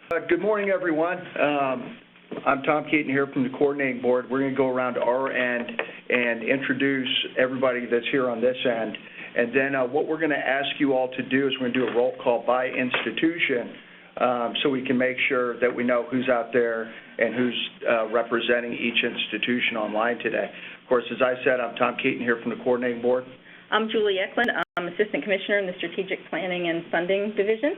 Good morning, everyone. I'm Tom Keaton here from the coordinating board. We're going to go around to our end and introduce everybody that's here on this end. And then what we're going to ask you all to do is we're going to do a roll call by institution so we can make sure that we know who's out there and who's representing each institution online today. Of course, as I said, I'm Tom Keaton here from the coordinating board. I'm Julie Eklund. I'm Assistant Commissioner in the Strategic Planning and Funding Division.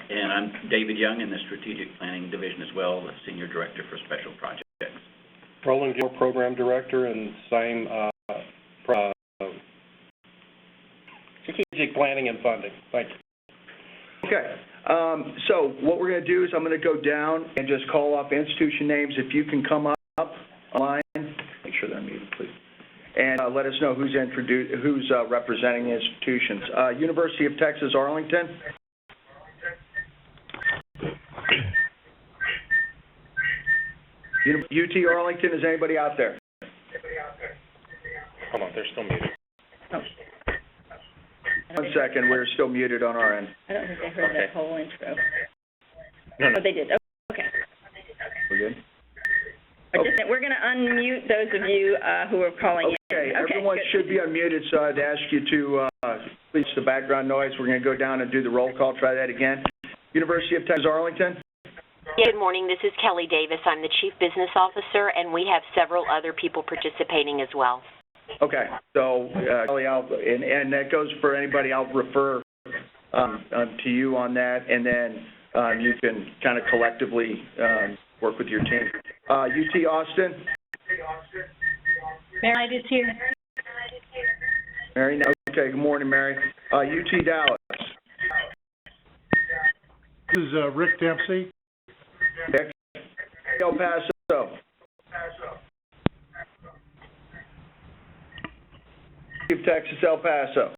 And I'm David Young in the Strategic Planning Division as well, the Senior Director for Special Projects. Roland Gill, Program Director, and same Strategic Planning and Funding. Thank you. Okay. So what we're going to do is I'm going to go down and just call off institution names. If you can come up online, make sure they're muted, please, and let us know who's representing the institutions. University of Texas Arlington. UT Arlington, is anybody out there? Hold on, they're still muted. Oh. 1 second, we're still muted on our end. I don't think they heard that whole intro. No. Oh, they did. Oh, okay. We're good? We're going to unmute those of you who are calling in. Okay, everyone should be unmuted, so I'd ask you to please the background noise. We're going to go down and do the roll call. Try that again. University of Texas Arlington. Good morning. This is Kelly Davis. I'm the Chief Business Officer, and we have several other people participating as well. Okay. So, Kelly, and that goes for anybody. I'll refer to you on that, and then you can kind of collectively work with your team. UT Austin. Mary is here. Mary, no. Okay. Good morning, Mary. UT Dallas. This is Rick Dempsey. Rick. El Paso. Of Texas, El Paso.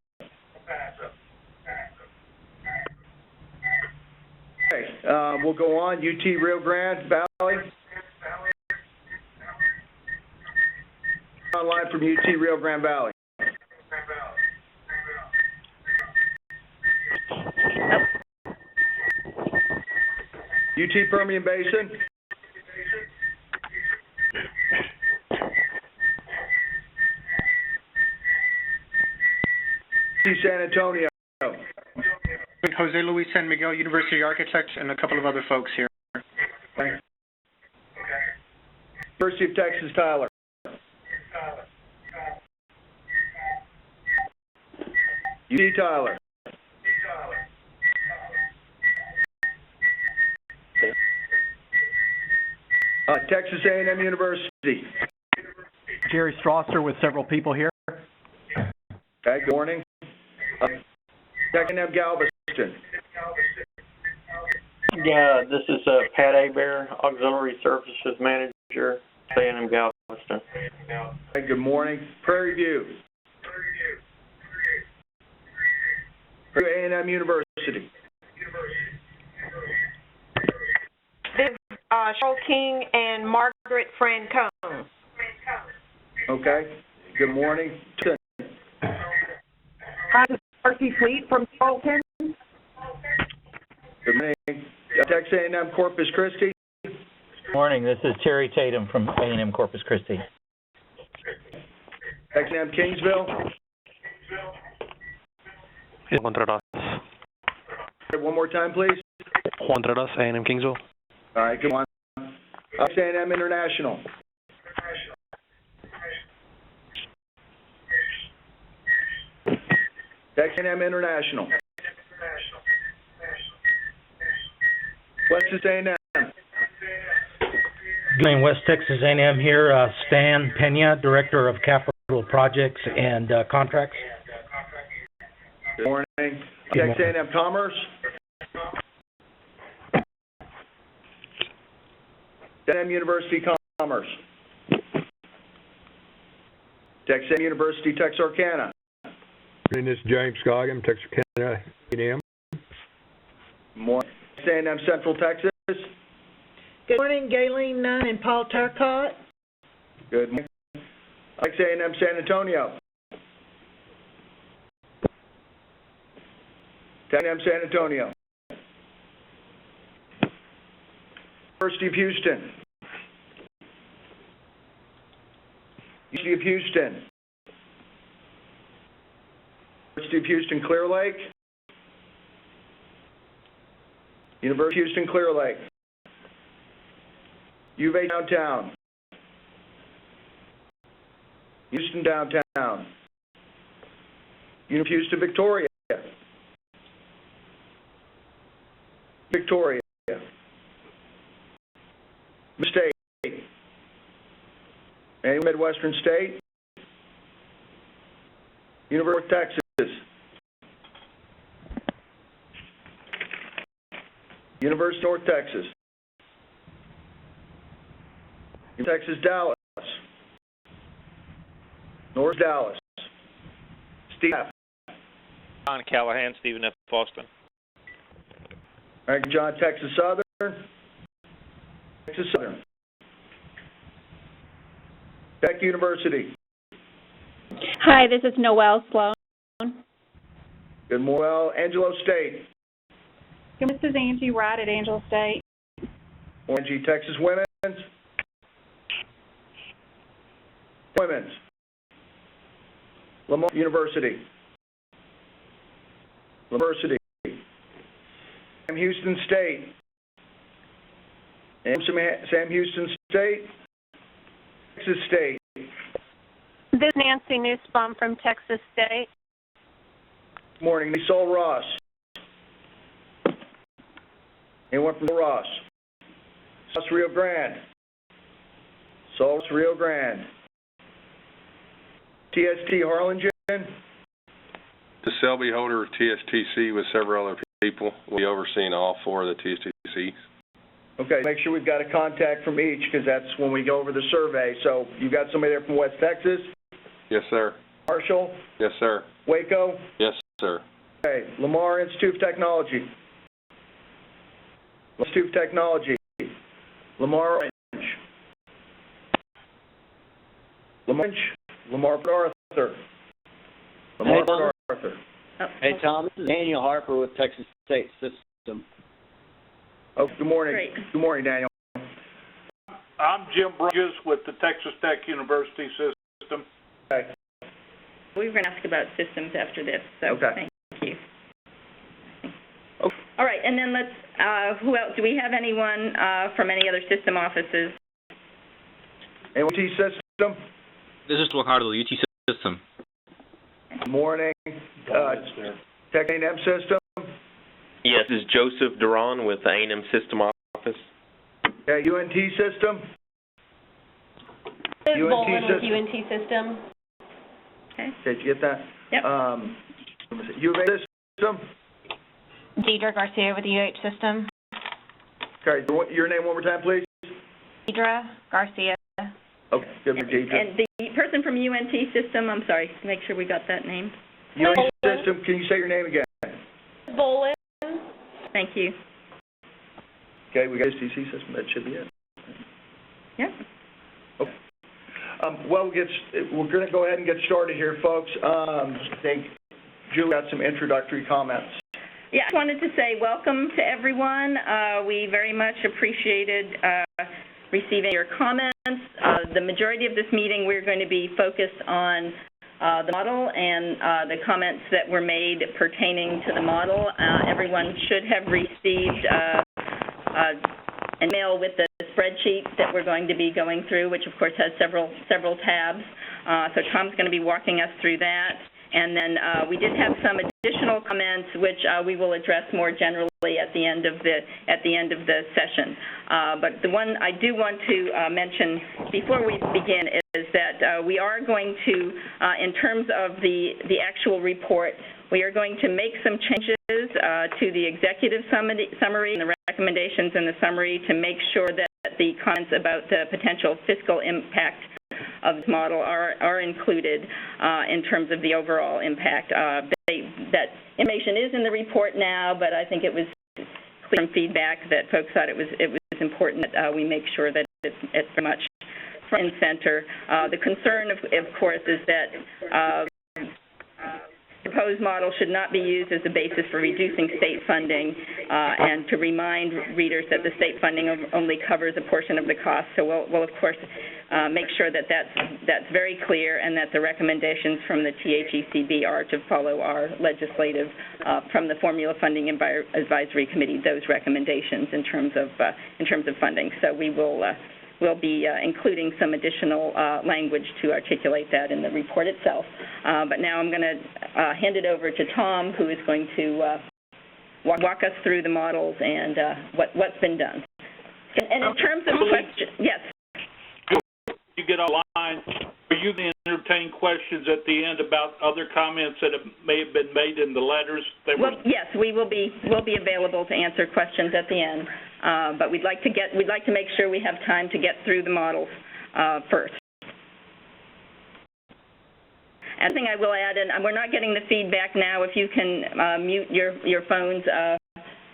Okay, we'll go on. UT Rio Grande Valley. Online from UT Rio Grande Valley. UT Permian Basin. UT San Antonio. Jose Luis San Miguel, University Architects, and a couple of other folks here. Thanks. University of Texas Tyler. UT Tyler. Texas A&M University. Jerry Strasser with several people here. Okay, good morning. Texas A&M Galveston. Yeah, this is Pat Hebert, Auxiliary Services Manager, A&M Galveston. Okay, good morning. Prairie View. A&M University. Cheryl King and Margaret Francone. Okay. Good morning. Hi, this is Marcy Fleet from Charlton. Good morning. Texas A&M Corpus Christi. Good morning. This is Terry Tatum from A&M Corpus Christi. Texas A&M Kingsville. Juan Treras. One more time, please. Juan Treras, A&M Kingsville. All right, good one. Texas A&M International. Texas A&M International. Texas A&M. Good morning, West Texas A&M here. Stan Pena, Director of Capital Projects and Contracts. Good morning. Texas A&M Commerce. A&M University Commerce. Texas A&M University Texarkana. This is James Scoggin, Texarkana A&M. Morning. Texas A&M Central Texas. Good morning, Gayleen Nunn and Paul Turcott. Good morning. Texas A&M San Antonio. Texas A&M San Antonio. University of Houston. University of Houston. University of Houston, Clear Lake. University of Houston, Clear Lake. U of A downtown. Houston downtown. University of Houston, Victoria. Victoria. State. Any Midwestern state? University of Texas. University of North Texas. Texas, Dallas. North Dallas. Steve F. John Callahan, Stephen F. Austin. All right, John, Texas Southern. Texas Southern. Tech University. Hi, this is Noelle Sloan. Good morning. Well, Angelo State. This is Angie Wright at Angelo State. Angie, Texas Women's. Women's. Lamar University. University. Sam Houston State. Sam Houston State. Texas State. This is Nancy Nussbaum from Texas State. Good morning. Sol Ross. Anyone from Ross? South Rio Grande. South Rio Grande. TST Harlingen. The Selby holder of TSTC with several other people. We'll be overseeing all four of the TSTCs. Okay, make sure we've got a contact from each because that's when we go over the survey. So you got somebody there from West Texas? Yes, sir. Marshall? Yes, sir. Waco? Yes, sir. Okay, Lamar Institute of Technology. Institute of Technology. Lamar Orange. Lamar Arthur. Lamar Arthur. Hey, Tom, this is Daniel Harper with Texas State System. Oh, good morning. Great. Good morning, Daniel. I'm Jim Bridges with the Texas Tech University System. Okay. We were going to ask about systems after this, so okay. Thank you. Okay. All right, and then let's, who else? Do we have anyone from any other system offices? UT System? This is Ricardo, UT System. Good morning. Tech A&M System? Yes, this is Joseph Duran with the A&M System Office. Okay, UNT System? This is Bolin with UNT System. Okay, did you get that? Yep. U of A System? Deidre Garcia with the UH System. Okay, your name one more time, please? Deidre Garcia. Okay, good for Deidre. And the person from UNT System, I'm sorry, make sure we got that name. UNT System, can you say your name again? Bolin. Thank you. Okay, we got STC System, that should be it. Yep. Okay. Well, we're going to go ahead and get started here, folks. I think Julie got some introductory comments. Yeah, I wanted to say welcome to everyone. We very much appreciated receiving your comments. The majority of this meeting, we're going to be focused on the model and the comments that were made pertaining to the model. Everyone should have received an email with the spreadsheet that we're going to be going through, which of course has several tabs. So Tom's going to be walking us through that. And then we did have some additional comments, which we will address more generally at the end of the session. But the one I do want to mention before we begin is that we are going to, in terms of the actual report, we are going to make some changes to the executive summary and the recommendations in the summary to make sure that the comments about the potential fiscal impact of this model are included in terms of the overall impact. That information is in the report now, but I think it was clear from feedback that folks thought it was important that we make sure that it's very much front and center. The concern, of course, is that proposed proposed model should not be used as a basis for reducing state funding, and to remind readers that the state funding only covers a portion of the cost. So we'll of course, make sure that that's very clear, and that the recommendations from the THECB are to follow our legislative, from the Formula Funding Advisory Committee, those recommendations in terms of funding. So we'll be including some additional language to articulate that in the report itself. But now I'm going to hand it over to Tom, who is going to walk us through the models and what's been done. And in terms of questions, yes. You get online, are you going to entertain questions at the end about other comments that may have been made in the letters? Yes, we'll be available to answer questions at the end, but we'd like to make sure we have time to get through the models first. And I think I will add, and we're not getting the feedback now. If you can mute your phones,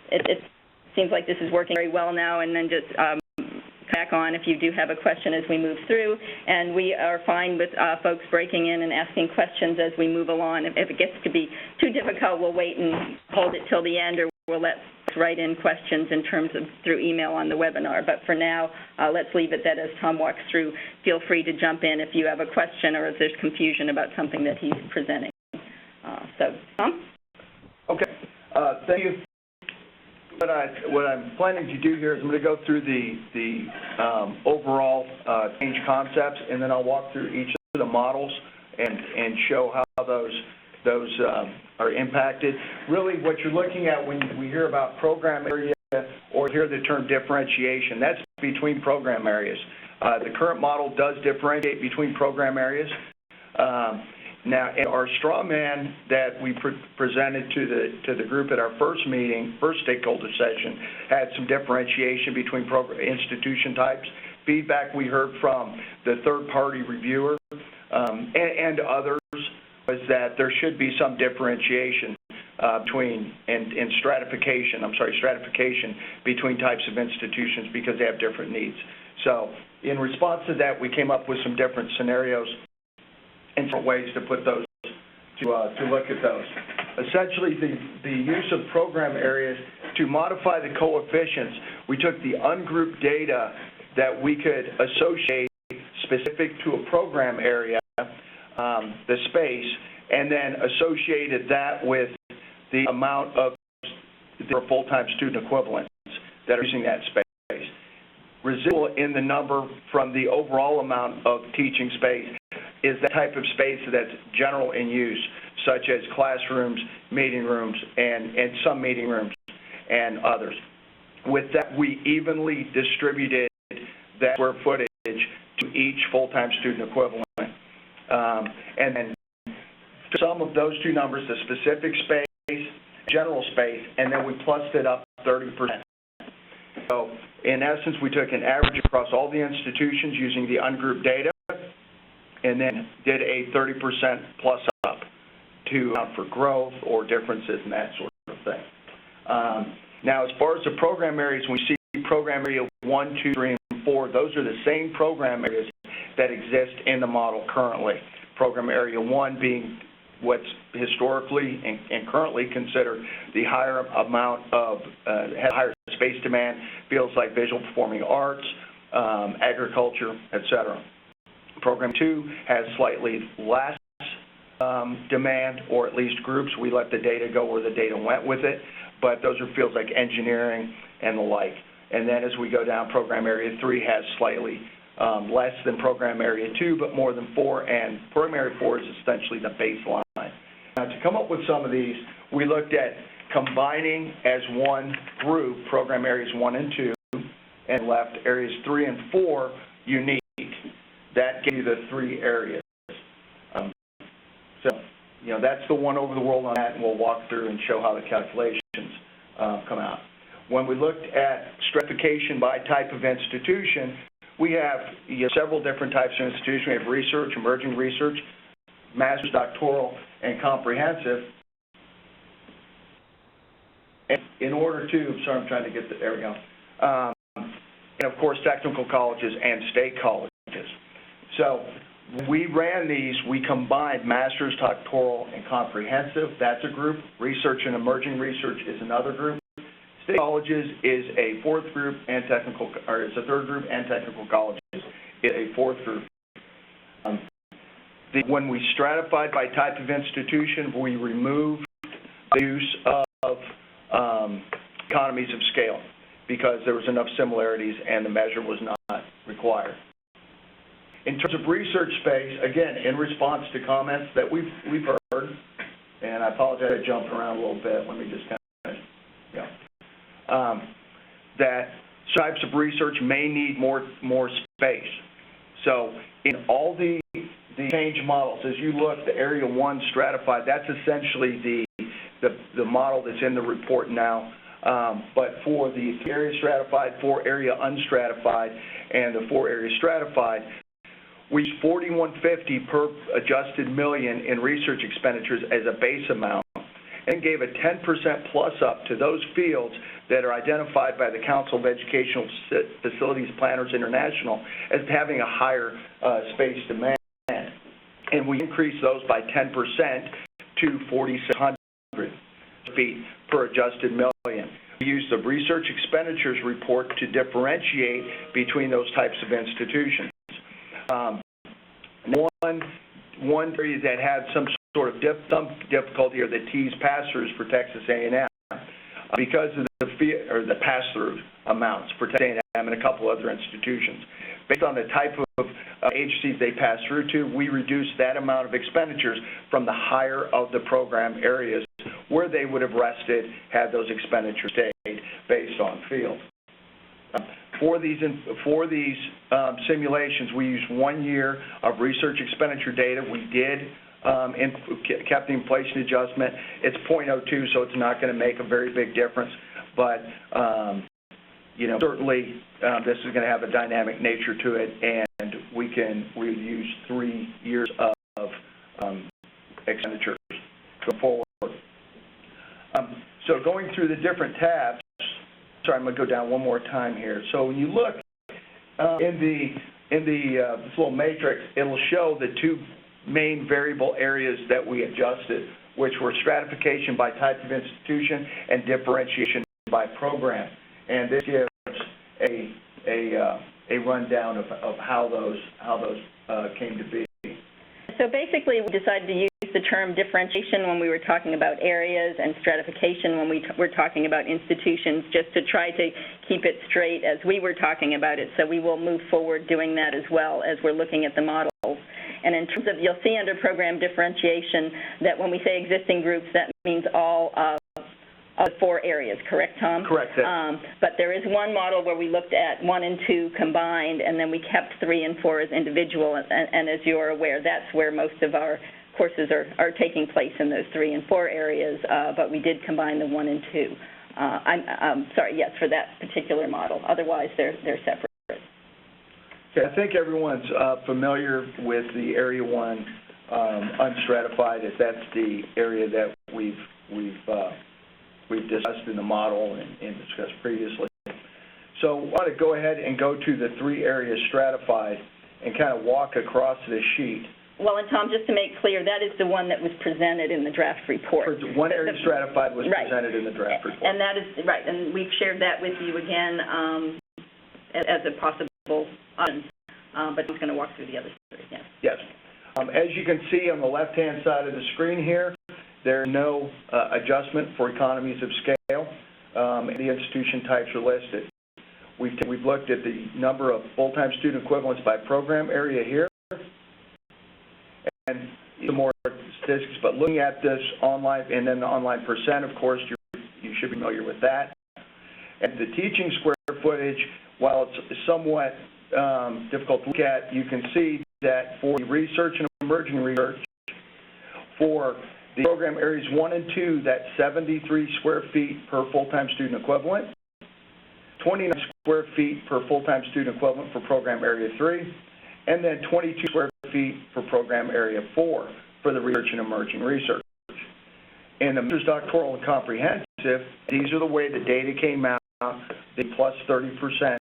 it seems like this is working very well now, and then just back on if you do have a question as we move through. And we are fine with folks breaking in and asking questions as we move along. If it gets to be too difficult, we'll wait and hold it till the end, or we'll let folks write in questions in terms of through email on the webinar. But for now, let's leave it that as Tom walks through, feel free to jump in if you have a question or if there's confusion about something that he's presenting. So, Tom? Okay. Thank you. What I'm planning to do here is I'm going to go through the overall change concepts, and then I'll walk through each of the models and show how those are impacted. Really, what you're looking at when we hear about program area or hear the term differentiation, that's between program areas. The current model does differentiate between program areas. Now, in our straw man that we presented to the group at our first stakeholder session, had some differentiation between institution types. Feedback we heard from the third-party reviewer and others was that there should be some differentiation stratification between types of institutions because they have different needs. So, in response to that, we came up with some different scenarios and different ways to put those, to look at those. Essentially, the use of program areas to modify the coefficients, we took the ungrouped data that we could associate specific to a program area, the space, and then associated that with the amount of the full-time student equivalents that are using that space. Residual in the number from the overall amount of teaching space is that type of space that's general in use, such as classrooms, meeting rooms, and some meeting rooms and others. With that, we evenly distributed that square footage to each full-time student equivalent. And then sum of those two numbers, the specific space, general space, and then we plussed it up 30%. So in essence, we took an average across all the institutions using the ungrouped data, and then did a 30% plus up to account for growth or differences and that sort of thing. Now, as far as the program areas, we see program area 1, 2, 3, and 4. Those are the same program areas that exist in the model currently. Program area 1 being what's historically and currently considered the higher amount of higher space demand, fields like visual performing arts, agriculture, etc. Program 2 has slightly less demand, or at least groups. We let the data go where the data went with it, but those are fields like engineering and the like. And then as we go down, program area 3 has slightly less than program area 2, but more than 4, and program area 4 is essentially the baseline. Now, to come up with some of these, we looked at combining as one group program areas 1 and 2, and left areas 3 and 4 unique. That gave you the 3 areas. So, that's the one over the world on that, and we'll walk through and show how the calculations come out. When we looked at stratification by type of institution, we have several different types of institutions. We have research, emerging research, master's, doctoral, and comprehensive. And in order to, sorry, I'm trying to get there we go. And of course, technical colleges and state colleges. So when we ran these, we combined master's, doctoral, and comprehensive. That's a group. Research and emerging research is another group. State colleges is a fourth group, and it's a third group, and technical colleges is a fourth group. When we stratified by type of institution, we removed the use of economies of scale because there was enough similarities and the measure was not required. In terms of research space, again, in response to comments that we've heard, and I apologize I jumped around a little bit. Let me just kind of, that types of research may need more space. So in all the change models, as you look, the Area 1 stratified, that's essentially the model that's in the report now. But for the area stratified, for area unstratified, and the 4 area stratified, we used $4,150 per adjusted million in research expenditures as a base amount and gave a 10% plus up to those fields that are identified by the Council of Educational Facilities Planners International as having a higher space demand. And we increased those by 10% to 4,600 feet per adjusted million. We used the research expenditures report to differentiate between those types of institutions. One area that had some sort of difficulty are the TEAS pass-throughs for Texas A&M because of the pass-through amounts for Texas A&M and a couple other institutions. Based on the type of agencies they pass through to, we reduced that amount of expenditures from the higher of the program areas where they would have rested had those expenditures stayed based on field. For these simulations, we used 1 year of research expenditure data. We did kept the inflation adjustment. It's 0.02, so it's not going to make a very big difference. But certainly this is going to have a dynamic nature to it, and we use 3 years of expenditures going forward. So going through the different tabs. Sorry, I'm going to go down one more time here. So when you look in this little matrix, it'll show the 2 main variable areas that we adjusted, which were stratification by type of institution and differentiation by program. And this gives a rundown of how those came to be. So basically, we decided to use the term differentiation when we were talking about areas and stratification when we were talking about institutions, just to try to keep it straight as we were talking about it. So we will move forward doing that as well as we're looking at the models. And in terms of, you'll see under program differentiation that when we say existing groups, that means all of 4 areas, correct, Tom? Correct. But there is one model where we looked at 1 and 2 combined, and then we kept 3 and 4 as individual. And as you're aware, that's where most of our courses are taking place, in those 3 and 4 areas. But we did combine the 1 and 2. I'm sorry, yes, for that particular model. Otherwise, they're separate. Okay, I think everyone's familiar with the Area 1 unstratified, if that's the area that we've discussed in the model and discussed previously. So I want to go ahead and go to the 3 areas stratified and kind of walk across this sheet. Well, and Tom, just to make clear, that is the one that was presented in the draft report. One area stratified was presented in the draft report. And that is, right, and we've shared that with you again as a possible option, but he's going to walk through the other 3 again. Yes. As you can see on the left-hand side of the screen here, there's no adjustment for economies of scale, and the institution types are listed. We've looked at the number of full-time student equivalents by program area here, and some more statistics, but looking at this online, and then the online percent, of course, you should be familiar with that. And the teaching square footage, while it's somewhat difficult to look at, you can see that for research and emerging research, for the program areas 1 and 2, that's 73 square feet per full-time student equivalent, 29 square feet per full-time student equivalent for program area 3, and then 22 square feet for program area 4 for the research and emerging research. In the master's, doctoral, and comprehensive, these are the way the data came out, the plus 30%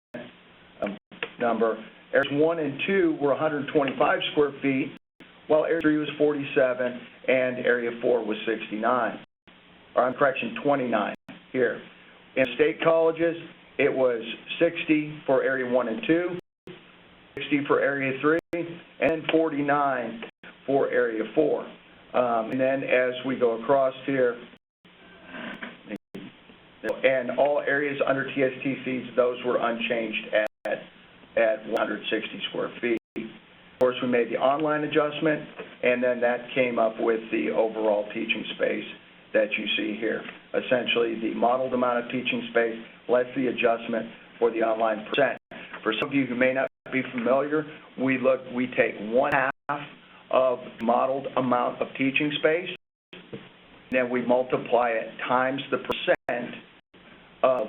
number. Areas 1 and 2 were 125 square feet, while Area 3 was 47, and Area 4 was 69. Or, correction, 29 here. In state colleges, it was 60 for Area 1 and 2, 60 for Area 3, and 49 for Area 4. And then as we go across here, and all areas under TSTCs, those were unchanged at 160 square feet. Of course, we made the online adjustment, and then that came up with the overall teaching space that you see here. Essentially, the modeled amount of teaching space less the adjustment for the online percent. For some of you who may not be familiar, we take 1/2 of modeled amount of teaching space, then we multiply it times the percent of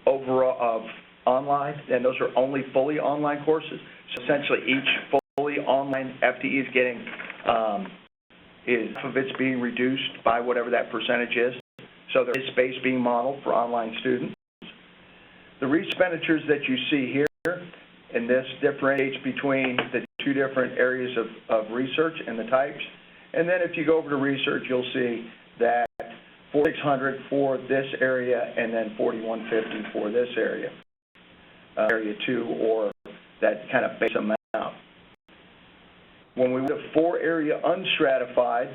overall of online, and those are only fully online courses. So essentially, each fully online FTE is getting half of it's being reduced by whatever that percentage is. So there is space being modeled for online students. The expenditures that you see here, and this differentiates between the two different areas of research and the types. And then if you go over to research, you'll see that $4,600 for this area, and then $4,150 for this area, area 2, or that kind of base amount. When we went to 4-area unstratified,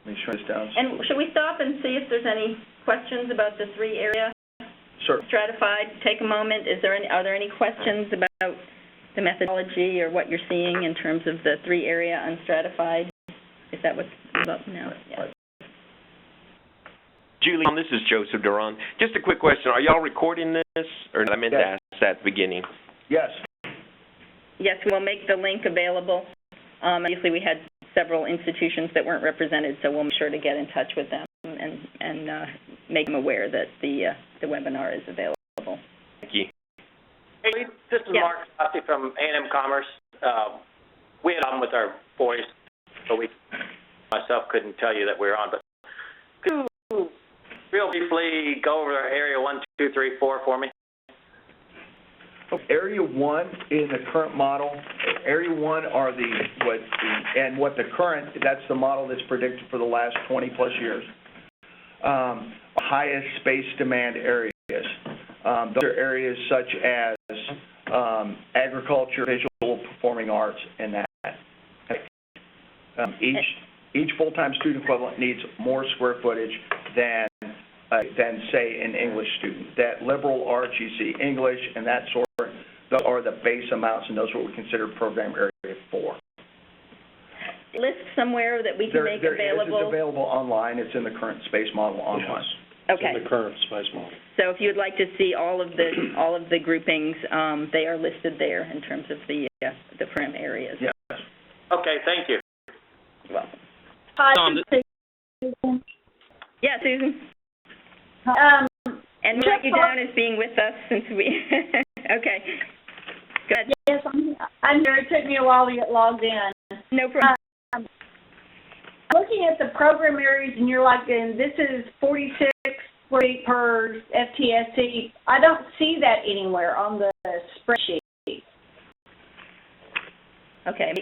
let me shrink this down. And should we stop and see if there's any questions about the 3-area stratified? Take a moment. Are there any questions about the methodology or what you're seeing in terms of the 3-area unstratified? Is that what's about now? Yeah. Julie, this is Joseph Duran. Just a quick question. Are y'all recording this? Or I meant to ask that at the beginning. Yes. Yes, we'll make the link available. Obviously, we had several institutions that weren't represented, so we'll make sure to get in touch with them and make them aware that the webinar is available. Thank you. Hey, this is Mark Sossi from A&M Commerce. We had on with our voice, so myself couldn't tell you that we're on, but could you real briefly go over Area 1, 2, 3, 4 for me? Area 1 in the current model, Area 1 are that's the model that's predicted for the last 20 plus years. Highest space demand areas. Those are areas such as agriculture, visual, performing arts, and that. Each full-time student equivalent needs more square footage than say an English student. That liberal arts, you see English and that sort, those are the base amounts, and those are what we consider program area 4. List somewhere that we can make available? It's available online. It's in the current space model online. Yes. Okay. It's in the current space model. So if you'd like to see all of the groupings, they are listed there in terms of the program areas. Yes. Okay, thank you. You're welcome. Hi, Susan. Yeah, Susan. And mark you down as being with us since we. Okay. Good. Yes, I'm here. It took me a while to get logged in. No problem. Looking at the program areas, and you're like, and this is 46 per FTSC. I don't see that anywhere on the spreadsheet. Okay.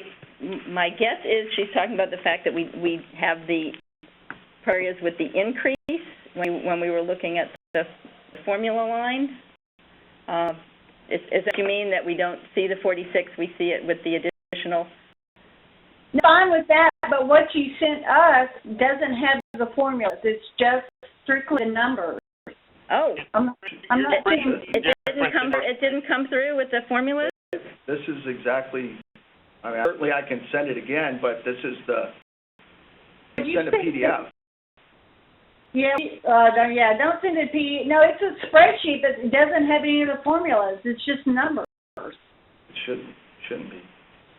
My guess is she's talking about the fact that we have the areas with the increase when we were looking at the formula line. Is that you mean that we don't see the 46, we see it with the additional? No, fine with that, but what you sent us doesn't have the formulas. It's just strictly the numbers. Oh. I'm not saying it didn't come through with the formulas? This is exactly, certainly I can send it again, but this is send a PDF. Don't send it PDF. No, it's a spreadsheet that doesn't have any of the formulas. It's just numbers. It shouldn't be.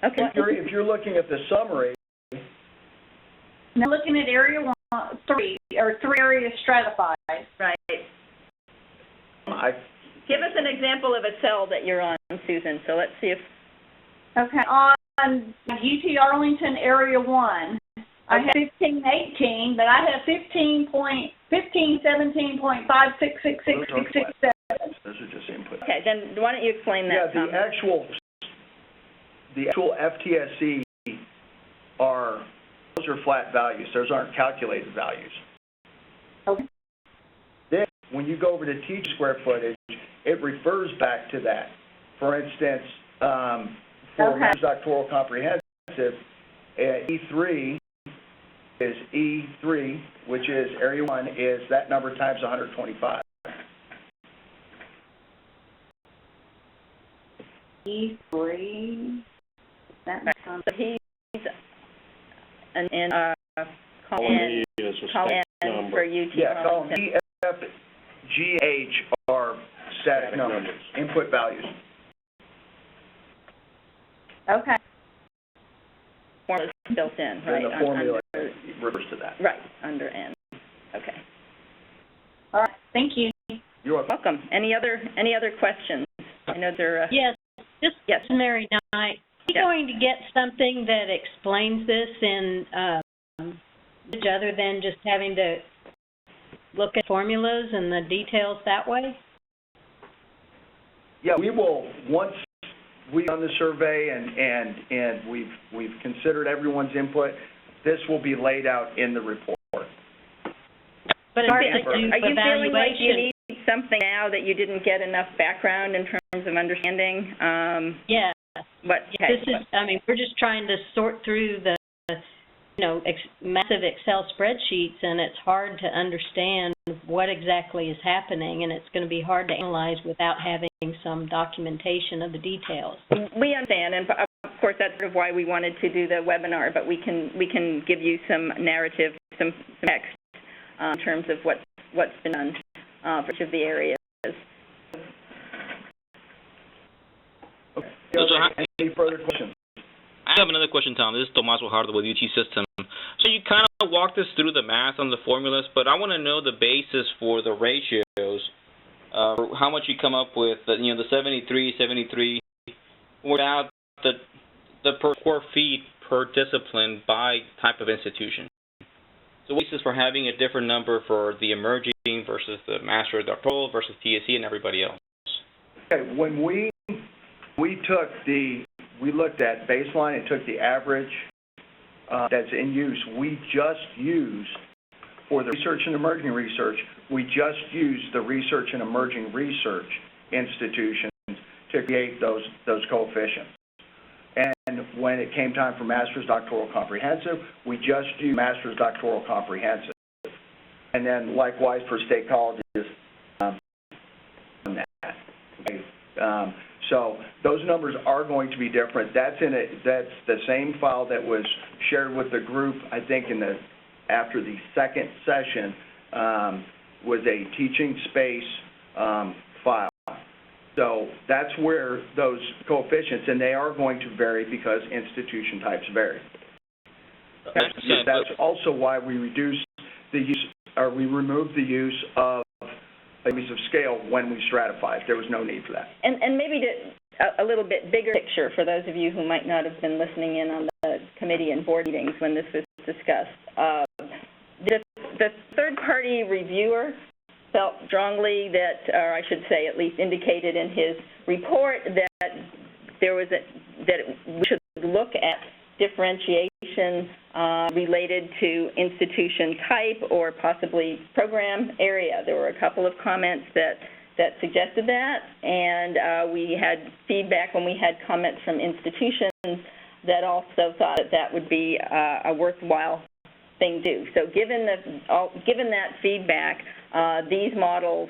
Okay. If you're looking at the summary. Now looking at area 3 areas stratified. Right. Give us an example of a cell that you're on, Susan. So let's see if. Okay. On UT Arlington area 1. I have 1518, but I have 15, 17.5, 6, 6, 6, 6, 6, 7. Those are just input. Okay, then why don't you explain that, Tom? Yeah, the actual FTSE those are flat values. Those aren't calculated values. Okay. Then, when you go over to teach square footage, it refers back to that. For instance, for Master's Doctoral Comprehensive, E3 is E3, which is Area 1, is that number times 125. E3. That makes sense. So he's in column N for UT. Yeah, column E, F, G, H are static numbers, input values. Okay. Formula is built in, right? And the formula refers to that. Right, under N. Okay. All right, thank you. You're welcome. Any other questions? I know there. Yes, this is Mary Knight. Are you going to get something that explains this in other than just having to look at formulas and the details that way? Yeah, we will, once we've done the survey and we've considered everyone's input, this will be laid out in the report. But are you feeling like you need something now that you didn't get enough background in terms of understanding? Yeah. Okay. This is, we're just trying to sort through the, massive Excel spreadsheets, and it's hard to understand what exactly is happening, and it's going to be hard to analyze without having some documentation of the details. We understand, and of course that's sort of why we wanted to do the webinar, but we can give you some narrative, some text in terms of what's been done for each of the areas. Okay. Any further questions? I have another question, Tom. This is Tomas Guajardo with UT System. So you kind of walked us through the math on the formulas, but I want to know the basis for the ratios, for how much you come up with, the 73, without the per square feet per discipline by type of institution. So the basis for having a different number for the emerging versus the master's doctoral versus TSC and everybody else. Okay, when we looked at baseline and took the average that's in use. We just used, for the research and emerging research, we just used the research and emerging research institutions to create those coefficients. And when it came time for Master's Doctoral Comprehensive, we just used Master's Doctoral Comprehensive. And then likewise for state colleges, so those numbers are going to be different. That's the same file that was shared with the group, I think, after the second session, was a teaching space file. So that's where those coefficients, and they are going to vary because institution types vary. That's also why we reduced the use, or we removed the use of economies of scale when we stratified. There was no need for that. And maybe a little bit bigger picture for those of you who might not have been listening in on the committee and board meetings when this was discussed. The third-party reviewer felt strongly that, or I should say at least indicated in his report, that that we should look at differentiation related to institution type or possibly program area. There were a couple of comments that suggested that, and we had feedback when we had comments from institutions that also thought that would be a worthwhile thing to do. So given that feedback, these models,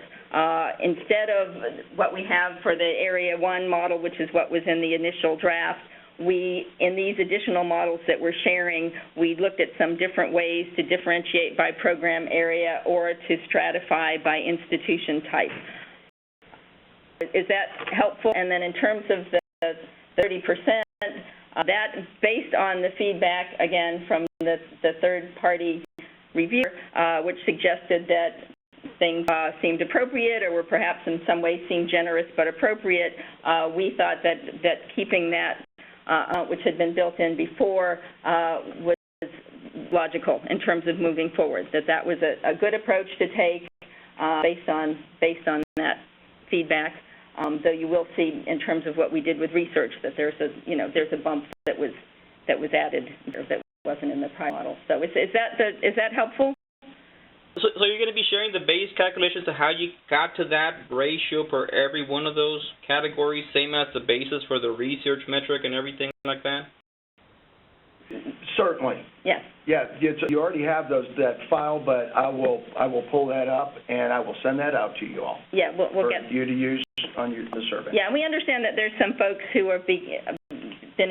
instead of what we have for the Area 1 model, which is what was in the initial draft, in these additional models that we're sharing, we looked at some different ways to differentiate by program area or to stratify by institution type. Is that helpful? And then in terms of the 30%, that based on the feedback, again, from the third-party reviewer, which suggested that things seemed appropriate or were perhaps in some ways seemed generous but appropriate, we thought that keeping that which had been built in before was logical in terms of moving forward, that was a good approach to take based on that feedback, though you will see in terms of what we did with research that there's a bump that was added that wasn't in the prior model. So is that helpful? So you're going to be sharing the base calculations to how you got to that ratio per every one of those categories, same as the basis for the research metric and everything like that? Certainly. Yes. Yeah, you already have that file, but I will pull that up and I will send that out to you all. Yeah, we'll for get you to use on the survey. Yeah, we understand that there's some folks who are been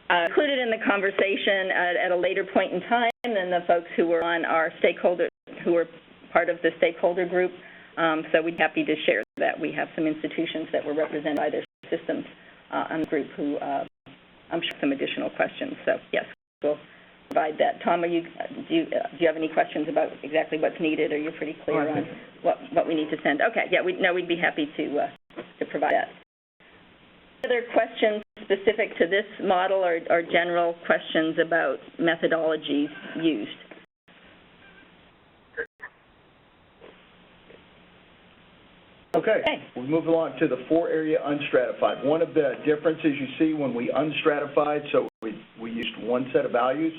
included in the conversation at a later point in time than the folks who were on our stakeholder, who were part of the stakeholder group. So we'd be happy to share that. We have some institutions that were represented by their systems on the group who I'm sure some additional questions. So yes, we'll provide that. Tom, do you have any questions about exactly what's needed? Are you pretty clear on what we need to send? Okay, yeah, we'd be happy to provide that. Other questions specific to this model or general questions about methodologies used? Okay, we move along to the 4-area unstratified. One of the differences you see when we unstratified, so we used one set of values.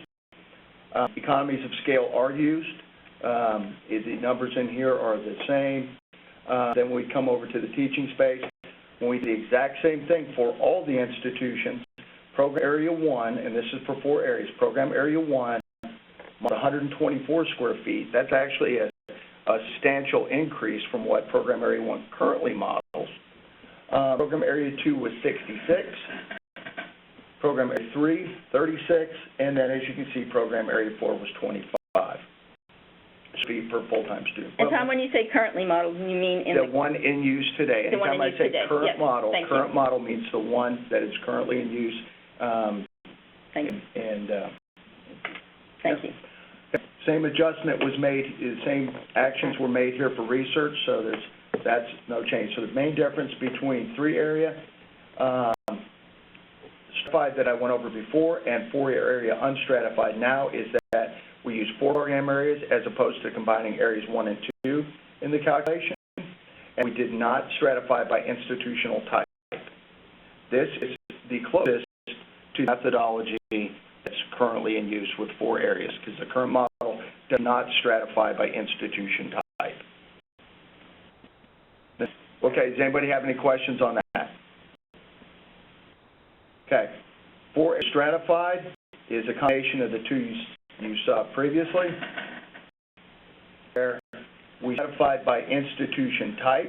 Economies of scale are used. The numbers in here are the same. Then we come over to the teaching space. When we do the exact same thing for all the institutions, program area 1, and this is for 4 areas, program area 1, 124 square feet. That's actually a substantial increase from what program area 1 currently models. Program area 2 was 66, program area 3, 36, and then as you can see, program area 4 was 25 feet per full-time student. And Tom, when you say currently modeled, you mean in the one in use today. Anytime I say current model, current model means the one that is currently in use. Thank you. Thank you. Same adjustment was made, same actions were made here for research, so that's no change. So the main difference between 3-area stratified that I went over before and 4-area unstratified now is that we use 4 program areas as opposed to combining areas 1 and 2 in the calculation, and we did not stratify by institutional type. This is the closest to methodology that's currently in use with 4 areas, because the current model does not stratify by institution type. Okay, does anybody have any questions on that? Okay, 4 stratified is a combination of the 2 you saw previously. Where we stratified by institution type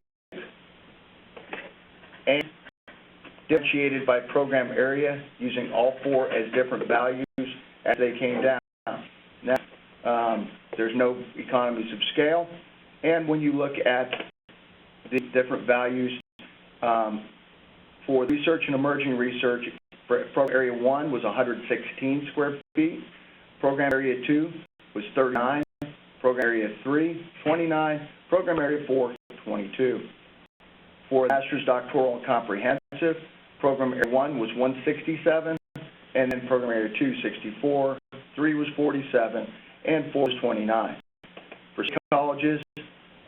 and differentiated by program area using all 4 as different values as they came down. Now, there's no economies of scale, and when you look at the different values for research and emerging research, program area 1 was 116 square feet, program area 2 was 39, program area 3, 29, program area 4, 22. For master's, doctoral, and comprehensive, program area 1 was 167, and then program area 2, 64, 3 was 47, and 4 was 29. For colleges,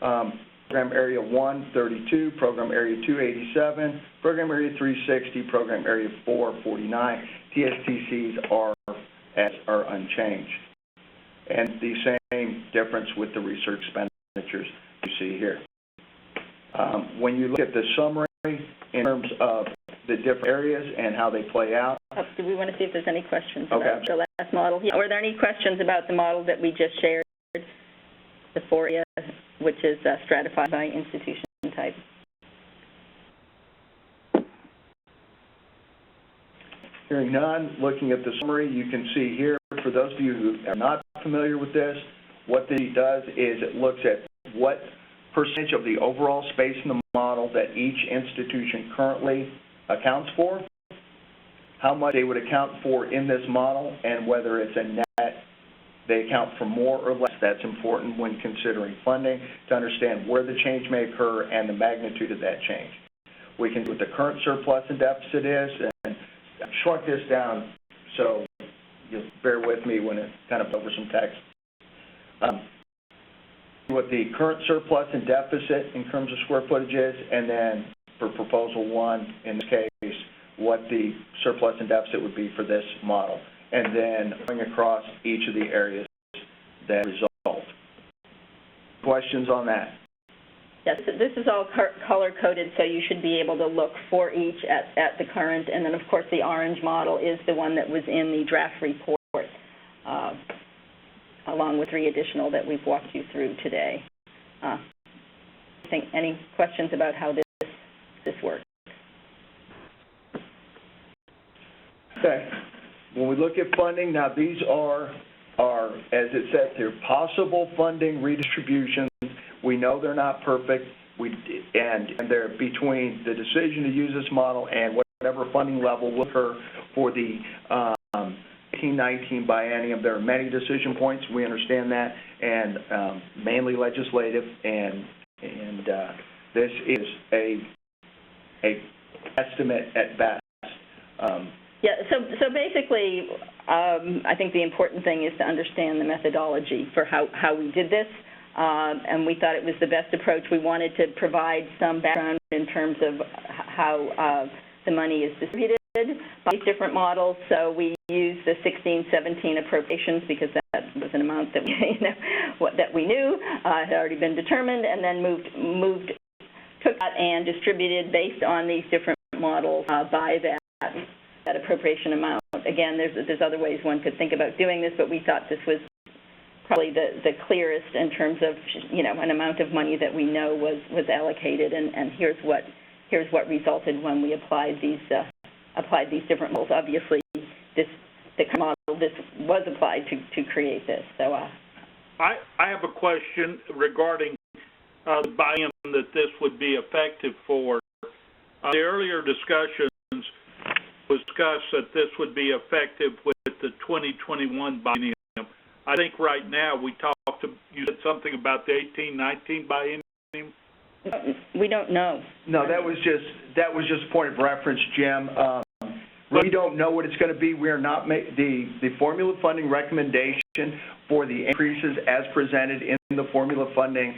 program area 1, 32, program area 2, 87, program area 3, 60, program area 4, 49. TSTCs are unchanged. And the same difference with the research expenditures you see here. When you look at the summary in terms of the different areas and how they play out. Do we want to see if there's any questions about the last model? Yeah. Were there any questions about the model that we just shared, the 4-area, which is stratified by institution type? Hearing none, looking at the summary, you can see here, for those of you who are not familiar with this, what this does is it looks at what percentage of the overall space in the model that each institution currently accounts for, how much they would account for in this model, and whether it's a net, they account for more or less. That's important when considering funding to understand where the change may occur and the magnitude of that change. We can do what the current surplus and deficit is, and I've shrunk this down so you'll bear with me when it kind of over some text. what the current surplus and deficit in terms of square footage is, and then for proposal one, in this case, what the surplus and deficit would be for this model, and then going across each of the areas that result. Questions on that? Yes, this is all color-coded, so you should be able to look for each at the current, and then, of course, the orange model is the one that was in the draft report, along with 3 additional that we've walked you through today. Any questions about how this works? Okay. When we look at funding, now these are as it says here, possible funding redistributions. We know they're not perfect, and they're between the decision to use this model and whatever funding level will occur for the 18-19 biennium. There are many decision points. We understand that, and mainly legislative, and this is a estimate at best. Yeah, so basically, I think the important thing is to understand the methodology for how we did this. And we thought it was the best approach. We wanted to provide some background in terms of how the money is distributed by different models. So we used the 16-17 appropriations because that was an amount that we knew had already been determined, and then took that and distributed based on these different models by that appropriation amount. Again, there's other ways one could think about doing this, but we thought this was probably the clearest in terms of, an amount of money that we know was allocated, and here's what resulted when we applied these different models. Obviously, this was applied to create this. So I have a question regarding the buy-in that this would be effective for. The earlier discussions discussed that this would be effective with the 2021 biennium. I think right now you said something about the 18-19 biennium. We don't know. No, that was just a point of reference, Jim. We don't know what it's going to be. We are not the formula funding recommendation for the increases as presented in the formula funding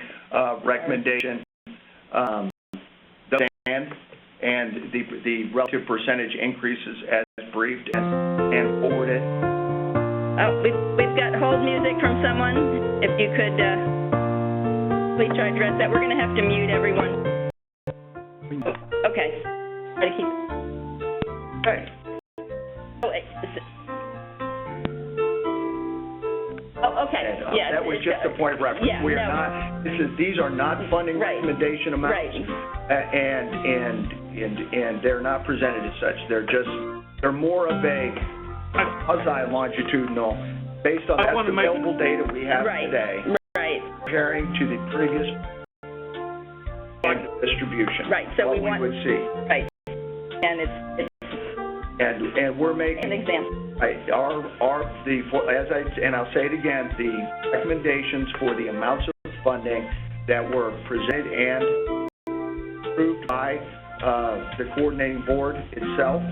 recommendation stand, and the relative percentage increases as briefed and forwarded. We've got hold music from someone. If you could please try to address that. We're going to have to mute everyone. Okay. Try to keep. All right. Okay. Yeah. That was just a point of reference. Yeah, we are not. These are not funding recommendation amounts, and they're not presented as such. They're more of a quasi-longitudinal, based on the available data we have today, comparing to the previous distribution. Right. So what we would see. Right. And it's and we're making an example. Right. I'll say it again, the recommendations for the amounts of funding that were presented and approved by the coordinating board itself.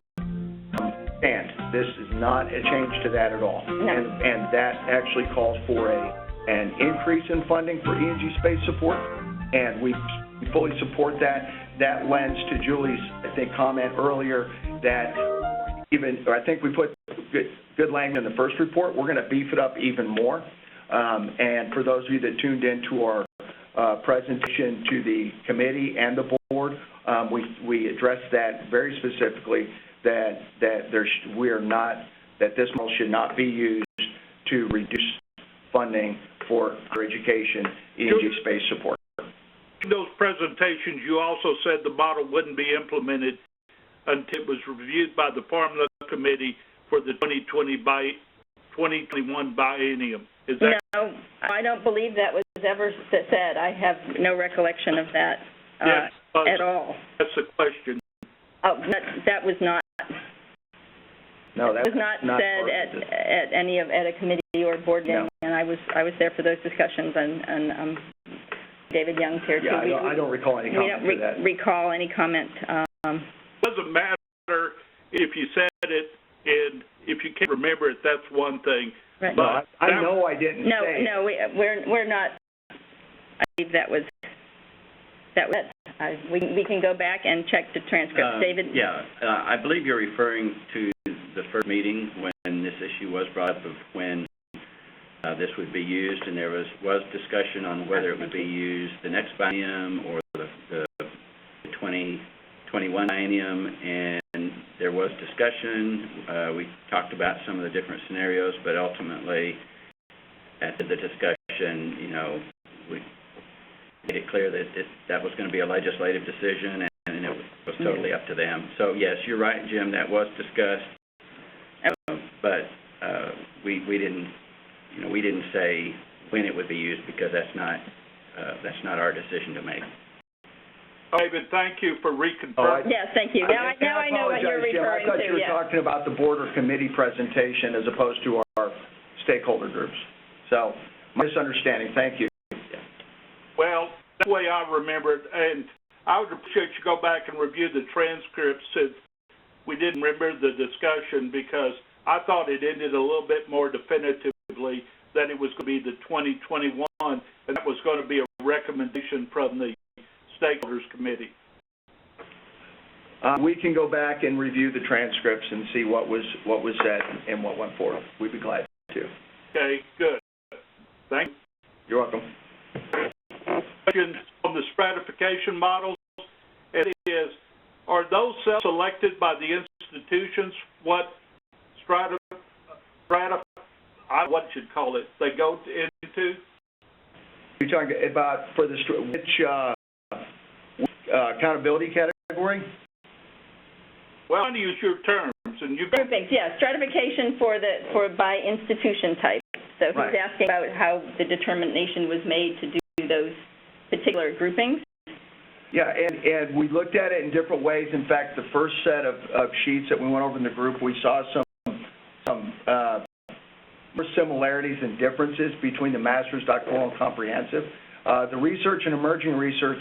And this is not a change to that at all. No. And that actually calls for an increase in funding for ENG space support, and we fully support that. That lends to Julie's, comment earlier that I think we put good language in the first report. We're going to beef it up even more. And for those of you that tuned in to our presentation to the committee and the board, we addressed that very specifically, that this model should not be used to reduce funding for education, ENG space support. In those presentations, you also said the model wouldn't be implemented until it was reviewed by the Formula Committee for the 2021 biennium. Is that? No, I don't believe that was ever said. I have no recollection of that at all. That's the question. Oh, that was not. No, that was not said at a committee or board meeting, and I was there for those discussions, and David Young's here too. Yeah, I don't recall any comment. We don't recall any comment. It doesn't matter if you said it, and if you can't remember it, that's one thing. Right. But I know I didn't say it. No, we're not. believe that was it. We can go back and check the transcript. David? I believe you're referring to the first meeting when this issue was brought up of when this would be used, and there was discussion on whether it would be used the next biennium or the 2021 biennium, and there was discussion. We talked about some of the different scenarios, but ultimately, after the discussion, we made it clear that that was going to be a legislative decision, and it was totally up to them. So yes, you're right, Jim. That was discussed, but we didn't say when it would be used because that's not our decision to make. David, thank you for reconfirming. Yes, thank you. Now I know what you're referring to. I thought you were talking about the board or committee presentation as opposed to our stakeholder groups. So, misunderstanding. Thank you. Well, that's the way I remember it, and I would appreciate you go back and review the transcripts if we didn't remember the discussion, because I thought it ended a little bit more definitively that it was going to be the 2021, and that was going to be a recommendation from the Stakeholders Committee. We can go back and review the transcripts and see what was said and what went forward. We'd be glad to. Okay, good. Thank you. You're welcome. Question on the stratification models, it is, are those cells selected by the institutions? What what you'd call it, they go into? You're talking about for the which accountability category? Well, I'm going to use your terms, and you. Groupings, yeah, stratification for by institution type. So he's asking about how the determination was made to do those particular groupings. Yeah, and we looked at it in different ways. In fact, the first set of sheets that we went over in the group, we saw some more similarities and differences between the master's, doctoral, and comprehensive. The research and emerging research,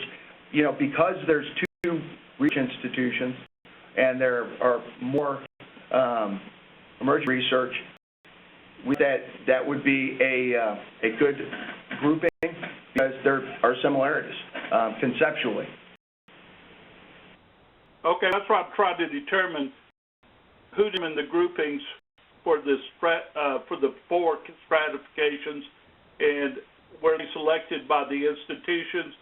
because there's two research institutions and there are more emerging research, that would be a good grouping because there are similarities conceptually. Okay, that's what I'm trying to determine who's in the groupings for the four stratifications, and were they selected by the institutions,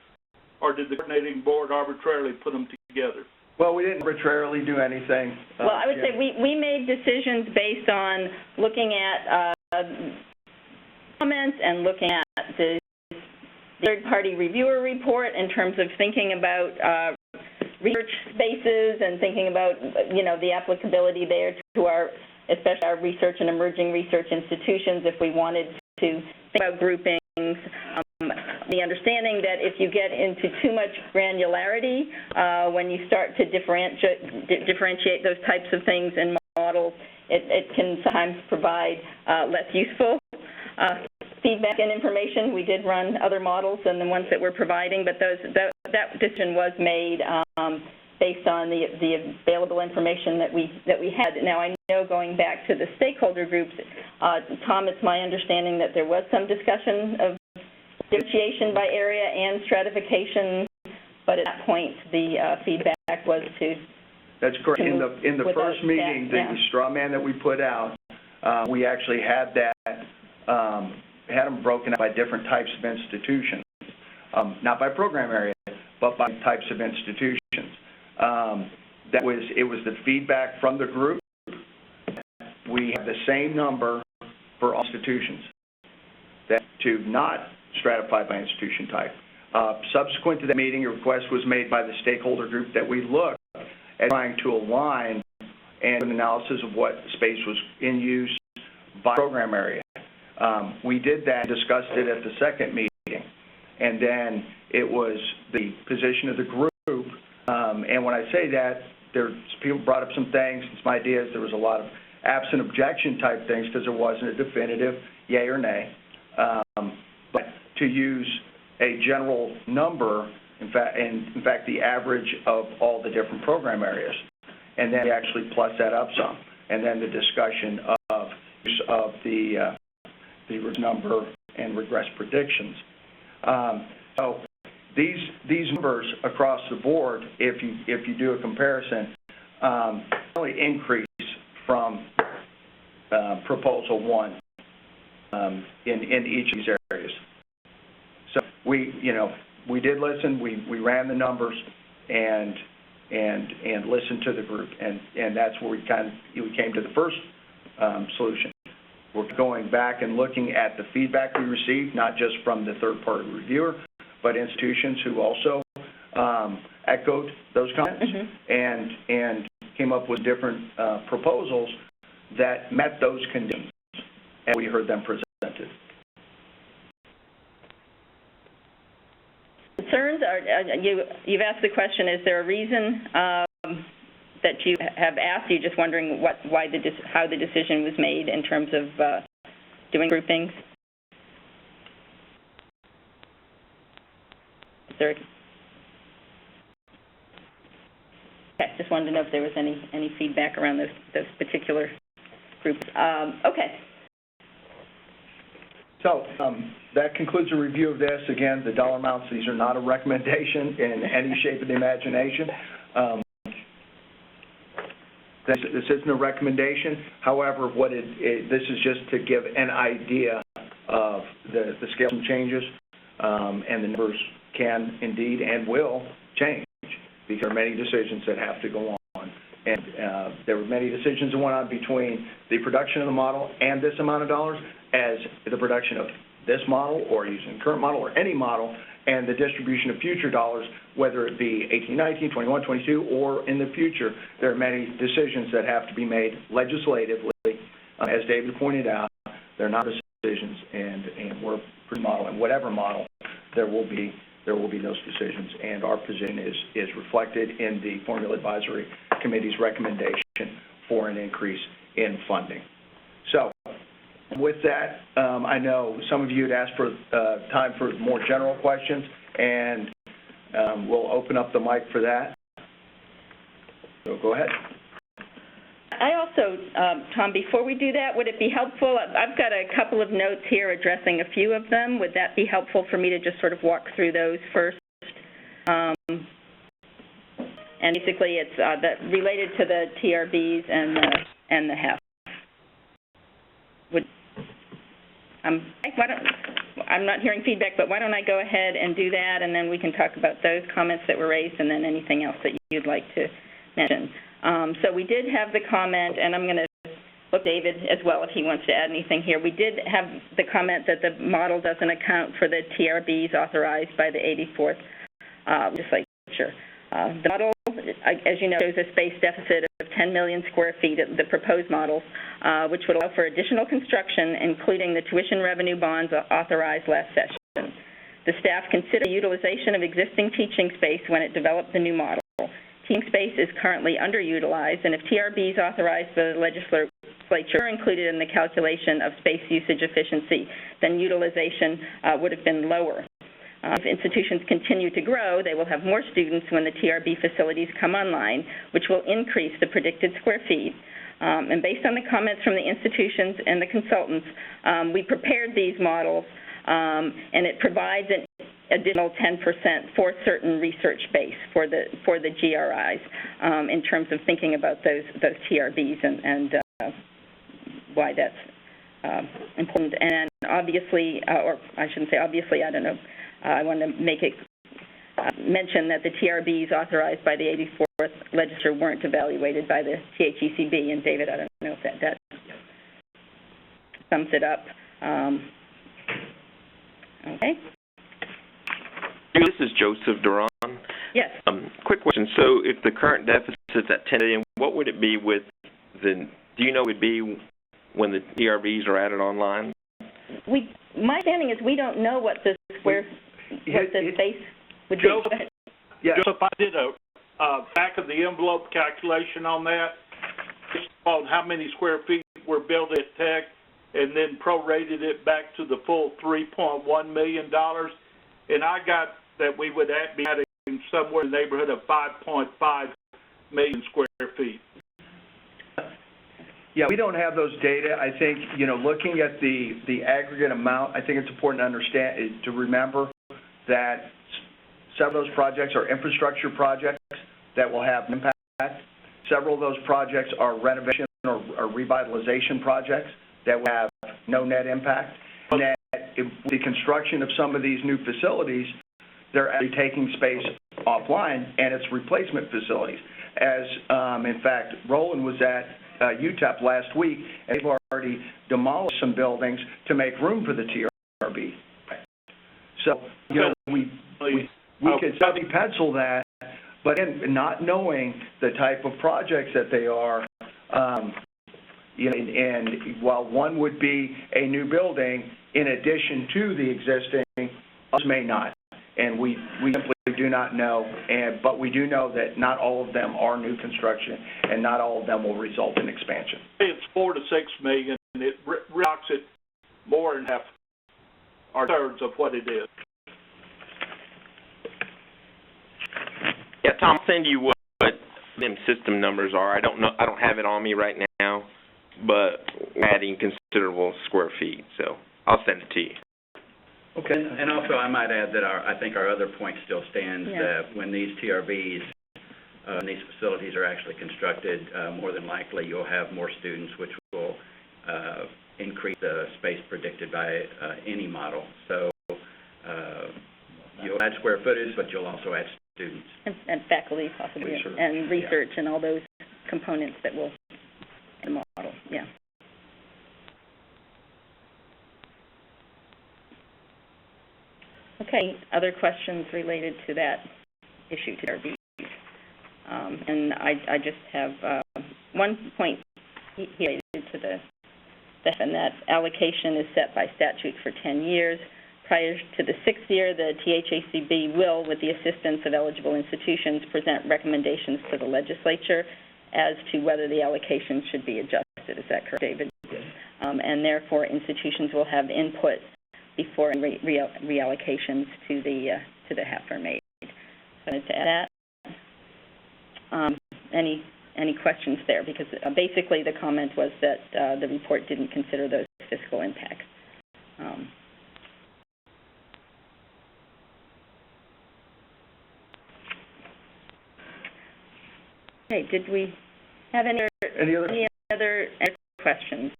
or did the coordinating board arbitrarily put them together? Well, we didn't arbitrarily do anything. Well, I would say we made decisions based on looking at comments and looking at the third-party reviewer report in terms of thinking about research spaces and thinking about, the applicability there to especially our research and emerging research institutions if we wanted to think about groupings. The understanding that if you get into too much granularity, when you start to differentiate those types of things in models, it can sometimes provide less useful feedback and information. We did run other models than the ones that we're providing, but that decision was made based on the available information that we had. Now, I know going back to the stakeholder groups, Tom, it's my understanding that there was some discussion of differentiation by area and stratification, but at that point, the feedback was to. That's correct. In the first meeting, the straw man that we put out, we actually had that had them broken up by different types of institutions, not by program area, but by types of institutions. It was the feedback from the group. We have the same number for all institutions, that to not stratify by institution type. Subsequent to that meeting, a request was made by the stakeholder group that we look at trying to align and an analysis of what space was in use by program area. We did that and discussed it at the second meeting, and then it was the position of the group. And when I say that, people brought up some things, some ideas. There was a lot of absent objection type things because there wasn't a definitive yay or nay. But to use a general number, in fact, the average of all the different program areas, and then actually plus that up some, and then the discussion of the number and regress predictions. So these numbers across the board, if you do a comparison, really increase from proposal 1 in each of these areas. So we did listen. We ran the numbers and listened to the group, and that's where we came to the first solution. We're going back and looking at the feedback we received, not just from the third-party reviewer, but institutions who also echoed those comments and came up with different proposals that met those conditions, and we heard them presented. Concerns are you've asked the question. Is there a reason that you have asked? You're just wondering how the decision was made in terms of doing groupings. Is there? Okay, just wanted to know if there was any feedback around those particular groups. Okay. So that concludes the review of this. Again, the dollar amounts, these are not a recommendation in any shape of the imagination. This isn't a recommendation. However, this is just to give an idea of the scale of changes, and the numbers can indeed and will change because there are many decisions that have to go on. And there were many decisions that went on between the production of the model and this amount of dollars as the production of this model or using the current model or any model and the distribution of future dollars, whether it be 18, 19, 21, 22, or in the future. There are many decisions that have to be made legislatively. As David pointed out, they're not decisions, and we're pre-model, and whatever model, there will be those decisions, and our position is reflected in the Formula Advisory Committee's recommendation for an increase in funding. So, with that, I know some of you had asked for time for more general questions, and we'll open up the mic for that. So go ahead. I also, Tom, before we do that, would it be helpful? I've got a couple of notes here addressing a few of them. Would that be helpful for me to just sort of walk through those first? And basically, it's related to the TRBs and the HEF. I'm not hearing feedback, but why don't I go ahead and do that, and then we can talk about those comments that were raised and then anything else that you'd like to mention. So we did have the comment, and I'm going to look at David as well if he wants to add anything here. We did have the comment that the model doesn't account for the TRBs authorized by the 84th legislature. The model, as you know, shows a space deficit of 10 million square feet, the proposed model, which would allow for additional construction, including the tuition revenue bonds authorized last session. The staff considered the utilization of existing teaching space when it developed the new model. Teaching space is currently underutilized, and if TRBs authorized by the legislature are included in the calculation of space usage efficiency, then utilization would have been lower. If institutions continue to grow, they will have more students when the TRB facilities come online, which will increase the predicted square feet. And based on the comments from the institutions and the consultants, we prepared these models, and it provides an additional 10% for certain research base for the GRIs in terms of thinking about those TRBs and why that's important. And obviously, or I shouldn't say obviously, I don't know. I want to make it mention that the TRBs authorized by the 84th legislature weren't evaluated by the THECB. And David, I don't know if that sums it up. Okay. This is Joseph Duran. Yes. Quick question. So if the current deficit's at $10 million, what would it be with do you know would be when the TRBs are added online? My understanding is we don't know what the space would be. Joseph, I did a back of the envelope calculation on that, just on how many square feet were built at Tech, and then prorated it back to the full $3.1 million, and I got that we would be adding somewhere in the neighborhood of 5.5 million square feet. Yeah, we don't have those data. I think, looking at the aggregate amount, I think it's important to remember that several of those projects are infrastructure projects that will have impact. Several of those projects are renovation or revitalization projects that will have no net impact. And that the construction of some of these new facilities, they're actually taking space offline, and it's replacement facilities. As, in fact, Roland was at UTEP last week, and they've already demolished some buildings to make room for the TRB. So, you know, we could certainly pencil that, but in not knowing the type of projects that they are, you know, and while one would be a new building in addition to the existing, others may not. And we simply do not know, but we do know that not all of them are new construction, and not all of them will result in expansion. It's $4 to $6 million, and it knocks it more than half or thirds of what it is. Yeah, Tom, I'll send you what them system numbers are. I don't know. I don't have it on me right now, but adding considerable square feet, so I'll send it to you. Okay. And also, I might add that I think our other point still stands, that when these TRBs, these facilities are actually constructed, more than likely you'll have more students, which will increase the space predicted by any model. So you'll add square footage, but you'll also add students. And faculty, possibly, and research, and all those components that will the model, yeah. Okay, other questions related to that issue, to TRB? And I just have one point related to the and that allocation is set by statute for 10 years. Prior to the 6th year, the THACB will, with the assistance of eligible institutions, present recommendations to the legislature as to whether the allocation should be adjusted. Is that correct, David? Yes. And therefore, institutions will have input before reallocations to the HEF are made. So I wanted to add that. Any questions there? Because basically the comment was that the report didn't consider those fiscal impacts. Okay, did we have any other questions?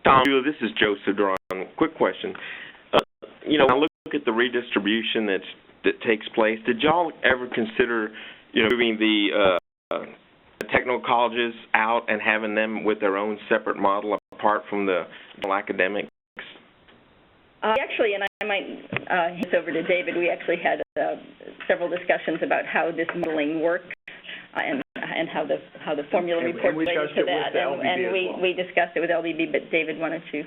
Tom, this is Joseph Duran. Quick question. You know, when I look at the redistribution that takes place, did y'all ever consider, you know, moving the technical colleges out and having them with their own separate model apart from the academics? Actually, and I might hand this over to David, we actually had several discussions about how this modeling works and how the formula report related to that. And we discussed it with LBB, but David wanted to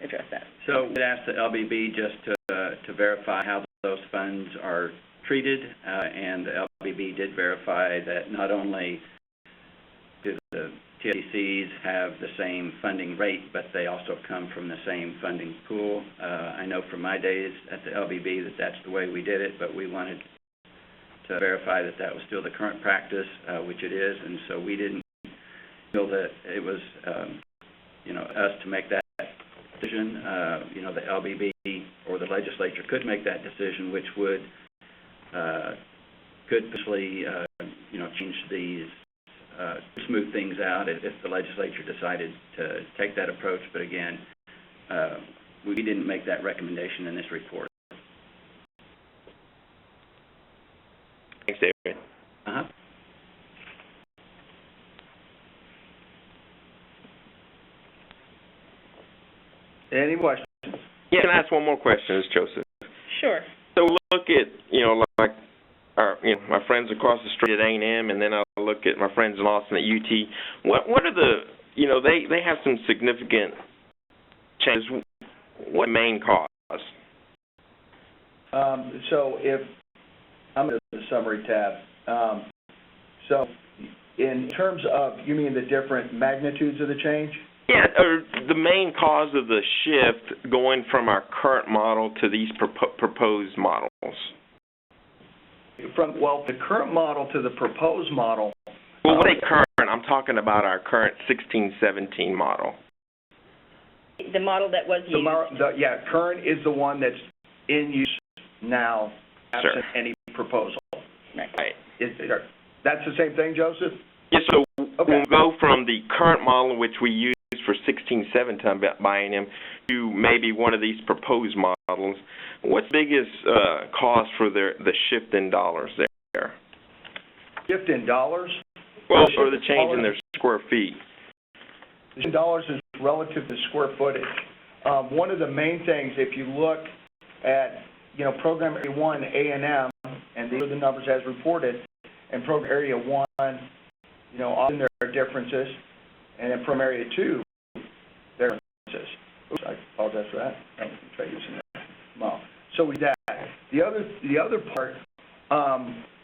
address that. So we asked the LBB just to verify how those funds are treated, and the LBB did verify that not only do the TACs have the same funding rate, but they also come from the same funding pool. I know from my days at the LBB that that's the way we did it, but we wanted to verify that that was still the current practice, which it is, and so we didn't feel that it was, you know, us to make that decision. You know, the LBB or the legislature could make that decision, which would could potentially, you know, change these, smooth things out if the legislature decided to take that approach. But again, we didn't make that recommendation in this report. Thanks, David. Any questions? Yeah, can I ask one more question, Joseph? Sure. So look at, you know, like my friends across the street at A&M, and then I look at my friends in Austin at UT. What are the, you know, they have some significant changes. What main cause? So if I'm in the summary tab. So in terms of, you mean the different magnitudes of the change? Yeah, or the main cause of the shift going from our current model to these proposed models. Well, the current model to the proposed model. Well, when I say current, I'm talking about our current 16-17 model. The model that was used. Current is the one that's in use now, absent any proposal. Right. That's the same thing, Joseph? Yeah, so we'll go from the current model, which we use for 16-7 ton bi-annum, to maybe one of these proposed models. What's the biggest cost for the shift in dollars there? Shift in dollars? Well, or the change in their square feet. The shift in dollars is relative to square footage. One of the main things, if you look at, Program Area 1, A&M, and these are the numbers as reported, and Program Area 1, often there are differences, and then Program Area 2, there are differences. Oops, I apologize for that. Let me try using that. Well, so with that, the other part,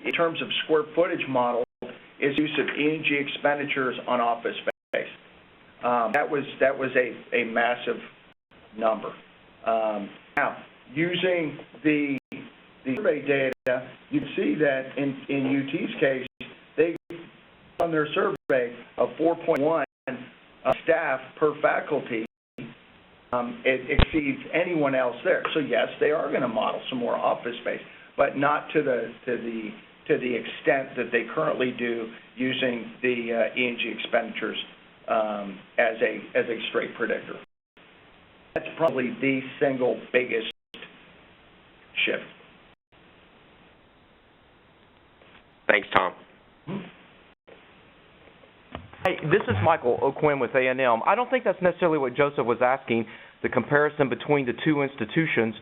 in terms of square footage model, is use of E&G expenditures on office space. That was a massive number. Now, using the survey data, you can see that in UT's case, they on their survey of 4.1 staff per faculty, it exceeds anyone else there. So yes, they are going to model some more office space, but not to the extent that they currently do using the E&G expenditures as a straight predictor. That's probably the single biggest shift. Thanks, Tom. Hey, this is Michael O'Quinn with A&M. I don't think that's necessarily what Joseph was asking, the comparison between the two institutions,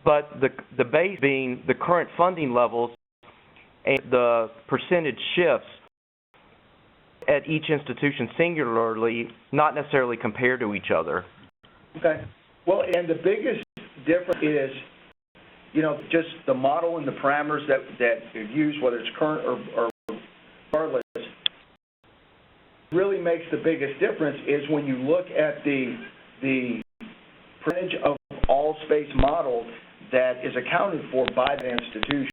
but the base being the current funding levels and the percentage shifts at each institution singularly, not necessarily compared to each other. Okay. Well, and the biggest difference is, just the model and the parameters that you use, whether it's current or regardless, really makes the biggest difference is when you look at the percentage of all space modeled that is accounted for by the institution.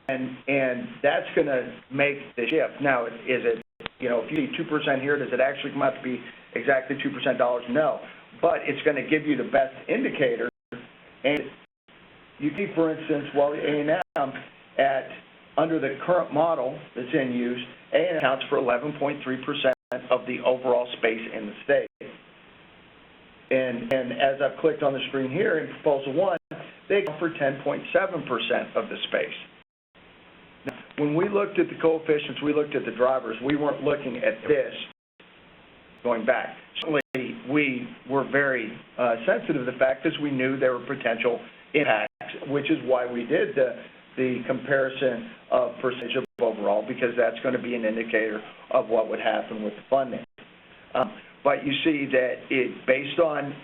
And that's going to make the shift. Now, is it, if you see 2% here, does it actually come out to be exactly 2% dollars? No. But it's going to give you the best indicator. And you see, for instance, while A&M under the current model that's in use, A&M accounts for 11.3% of the overall space in the state. And as I've clicked on the screen here in Proposal 1, they account for 10.7% of the space. Now, when we looked at the coefficients, we looked at the drivers, we weren't looking at this going back. Certainly, we were very sensitive to the fact because we knew there were potential impacts, which is why we did the comparison of percentage of overall, because that's going to be an indicator of what would happen with the funding. But you see that based on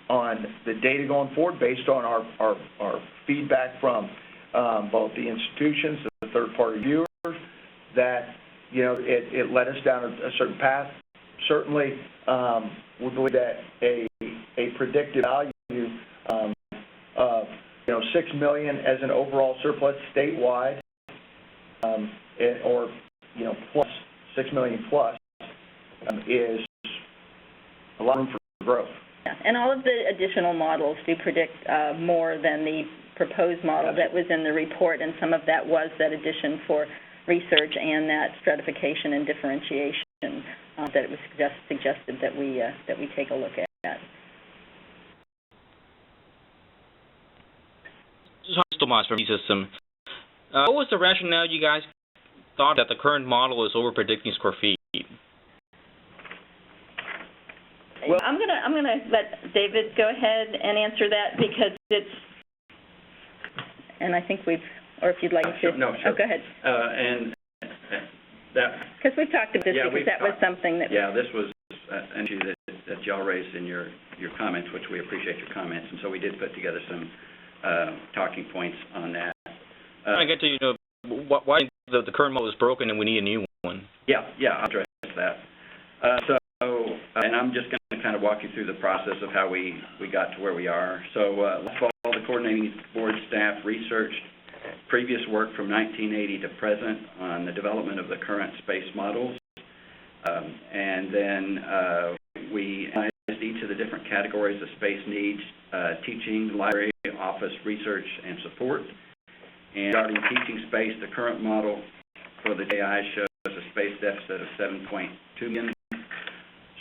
the data going forward, based on our feedback from both the institutions, the third-party viewers, that it led us down a certain path. Certainly, we believe that a predicted value of $6 million as an overall surplus statewide, or plus $6 million plus, is a lot of room for growth. Yeah, and all of the additional models do predict more than the proposed model that was in the report, and some of that was that addition for research and that stratification and differentiation that it was suggested that we take a look at. Tomas from the system. What was the rationale you guys thought that the current model is over predicting square feet? Well, I'm gonna let David go ahead and answer that because and I think or if you'd like to. No, sure. Oh, go ahead. And that. Because we've talked about this because that was something that. Yeah, this was an issue that y'all raised in your comments, which we appreciate your comments, and so we did put together some talking points on that. I get to why the current model is broken and we need a new one. Yeah, I'll address that. And I'm just going to kind of walk you through the process of how we got to where we are. So last fall, the coordinating board staff researched previous work from 1980 to present on the development of the current space models, and then we analyzed each of the different categories of space needs, teaching, library, office research and support. And regarding teaching space, the current model for the JI shows a space deficit of 7.2 million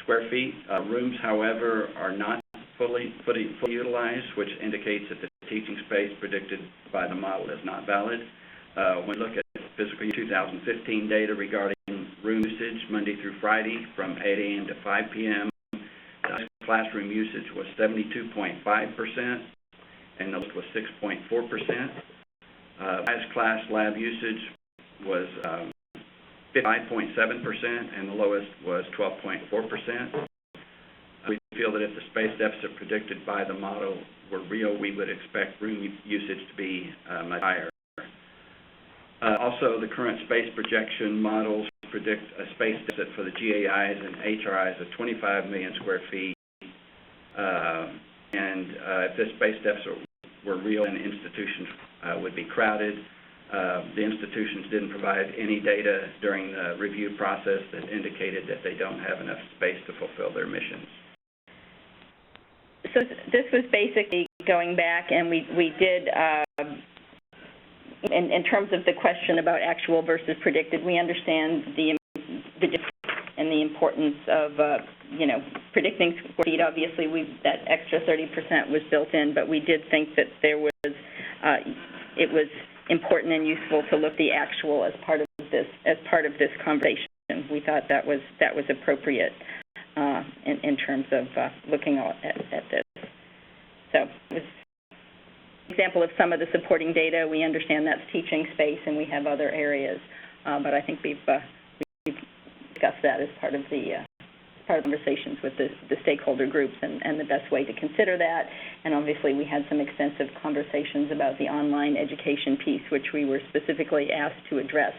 square feet. Rooms, however, are not fully utilized, which indicates that the teaching space predicted by the model is not valid. When we look at fiscal year 2015 data regarding room usage Monday through Friday from 8 a.m. to 5 p.m., classroom usage was 72.5%, and the lowest was 6.4%. Highest class lab usage was 5.7%, and the lowest was 12.4%. We feel that if the space deficit predicted by the model were real, we would expect room usage to be much higher. Also, the current space projection models predict a space deficit for the GAIs and HRIs of 25 million square feet. If this space deficit were real, then institutions would be crowded. The institutions didn't provide any data during the review process that indicated that they don't have enough space to fulfill their missions. So this was basically going back, and we did, in terms of the question about actual versus predicted, we understand the and the importance of, predicting square feet. Obviously, that extra 30% was built in, but we did think that there was, it was important and useful to look at the actual as part of this conversation. We thought that was appropriate in terms of looking at this. So it was an example of some of the supporting data. We understand that's teaching space, and we have other areas, but I think we've discussed that as part of the conversations with the stakeholder groups and the best way to consider that. And obviously, we had some extensive conversations about the online education piece, which we were specifically asked to address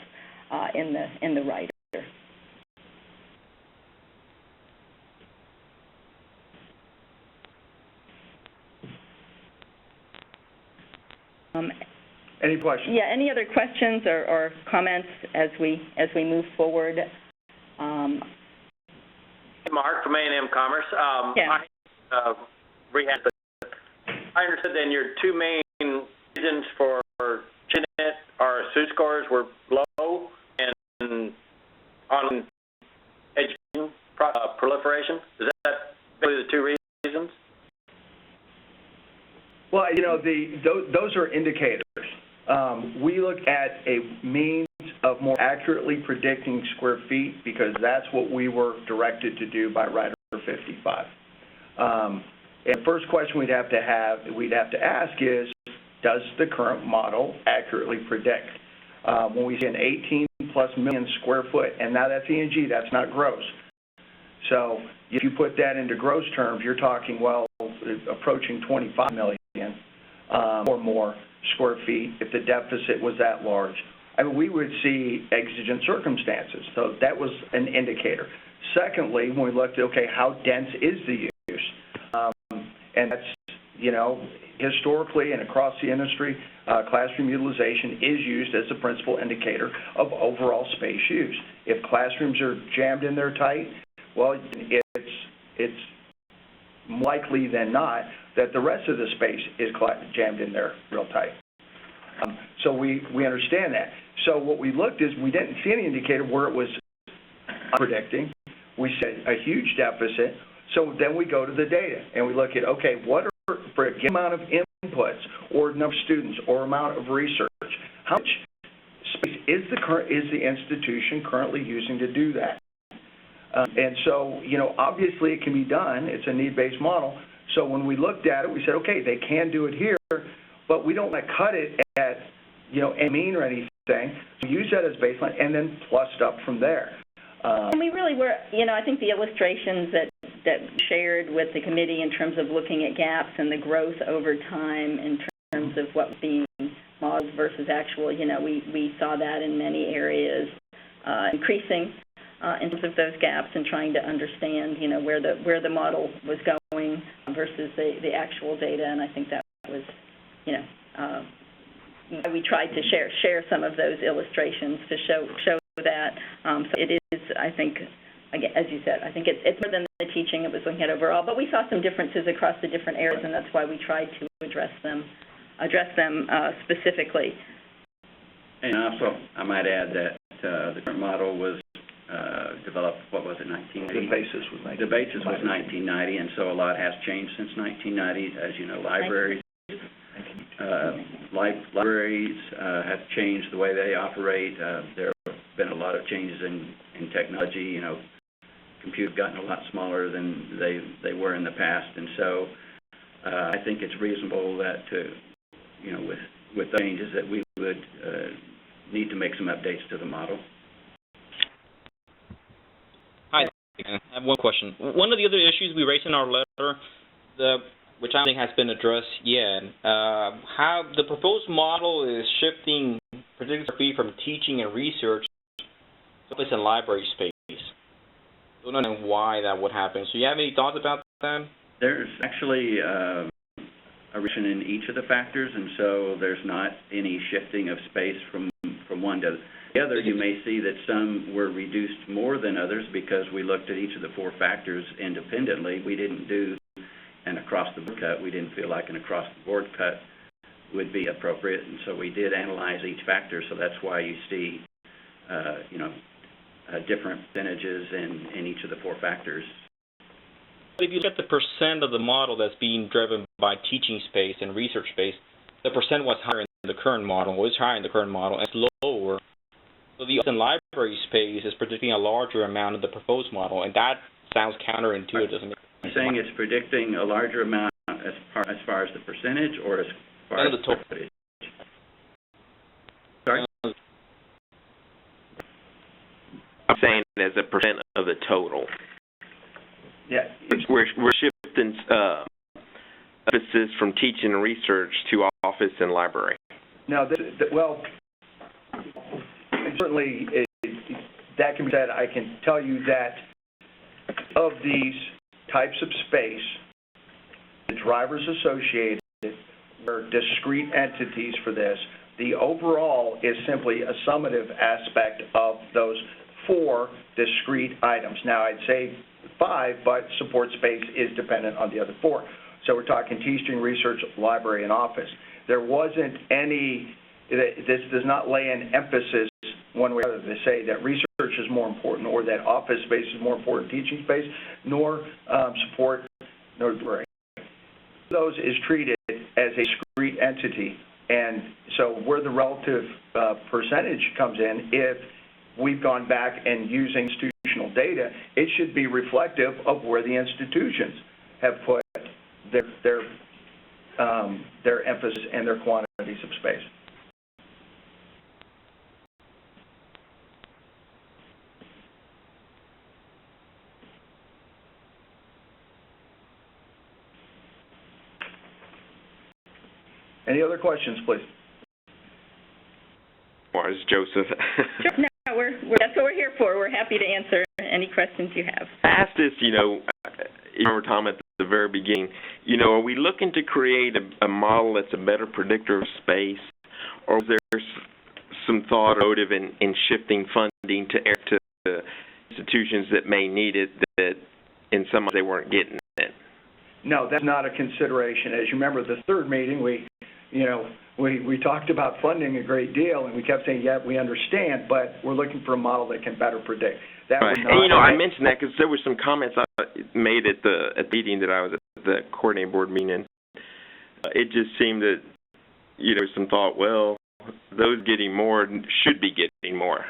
in the rider. Any questions? Yeah. Any other questions or comments as we move forward? Mark from A&M Commerce. Yeah. I understood then your two main reasons for changing it are SU scores were low and on education proliferation. Is that really the two reasons? Well, those are indicators. We look at a means of more accurately predicting square feet because that's what we were directed to do by Rider 55. And the first question we'd have to ask is, does the current model accurately predict? When we see an 18+ million square foot, and now that's ENG, that's not gross. So if you put that into gross terms, you're talking, approaching 25 million or more square feet if the deficit was that large. I mean, we would see exigent circumstances, so that was an indicator. Secondly, when we looked at, how dense is the use? And that's, historically and across the industry, classroom utilization is used as a principal indicator of overall space use. If classrooms are jammed in there tight, it's likely than not that the rest of the space is jammed in there real tight. So we understand that. So what we looked is we didn't see any indicator where it was predicting. We said a huge deficit. So then we go to the data and we look at, what are, for a given amount of inputs or number of students or amount of research, how much space is the institution currently using to do that? And so, obviously it can be done. It's a need-based model. So when we looked at it, we said, they can do it here, but we don't want to cut it at, a mean or anything. So use that as baseline and then plus it up from there. And we really were, I think the illustrations that we shared with the committee in terms of looking at gaps and the growth over time in terms of what was being modeled versus actual, we saw that in many areas increasing in terms of those gaps and trying to understand, where the model was going versus the actual data. And I think that was, we tried to share some of those illustrations to show that. So it is, I think, again, as you said, I think it's more than the teaching. It was looking at overall, but we saw some differences across the different areas, and that's why we tried to address them specifically. And also, I might add that the current model was developed, what was it, 1990? The basis was 1990. The basis was 1990, and so a lot has changed since 1990. As you know, libraries have changed the way they operate. There have been a lot of changes in technology. You know, computers have gotten a lot smaller than they were in the past, and so I think it's reasonable that with the changes that we would need to make some updates to the model. Hi, I have one question. One of the other issues we raised in our letter, which I don't think has been addressed yet, how the proposed model is shifting particular fee from teaching and research to office and library space. I don't know why that would happen. So you have any thoughts about that? There's actually a reduction in each of the factors, and so there's not any shifting of space from one to the other. You may see that some were reduced more than others because we looked at each of the four factors independently. We didn't do an across-the-board cut. We didn't feel like an across-the-board cut would be appropriate, and so we did analyze each factor. So that's why you see, different percentages in each of the four factors. If you look at the percent of the model that's being driven by teaching space and research space, the percent was higher in the current model, was higher in the current model, and it's lower. So the office and library space is predicting a larger amount of the proposed model, and that sounds counterintuitive. Doesn't make sense. You're saying it's predicting a larger amount as far as the percentage, or as far as the total footage? Sorry? I'm saying as a percent of the total. Yeah. We're shifting emphasis from teaching and research to office and library. Now, certainly that can be said. I can tell you that of these types of space, the drivers associated are discrete entities for this. The overall is simply a summative aspect of those four discrete items. Now, I'd say 5, but support space is dependent on the other 4. So we're talking teaching, research, library, and office. There wasn't any, this does not lay an emphasis one way or the other to say that research is more important or that office space is more important than teaching space, nor support, nor library. Those is treated as a discrete entity, and so where the relative percentage comes in, if we've gone back and using institutional data, it should be reflective of where the institutions have put their emphasis and their quantities of space. Any other questions, please? Or is Joseph? Sure. No, that's what we're here for. We're happy to answer any questions you have. I asked this, you remember, Tom, at the very beginning, are we looking to create a model that's a better predictor of space, or is there some thought or motive in shifting funding to institutions that may need it that in some ways they weren't getting it? No, that's not a consideration. As you remember, the third meeting, we talked about funding a great deal, and we kept saying, yeah, we understand, but we're looking for a model that can better predict. That right. And, I mentioned that because there were some comments I made at the meeting that I was at, the coordinating board meeting, and it just seemed that, there was some thought, well, those getting more should be getting more.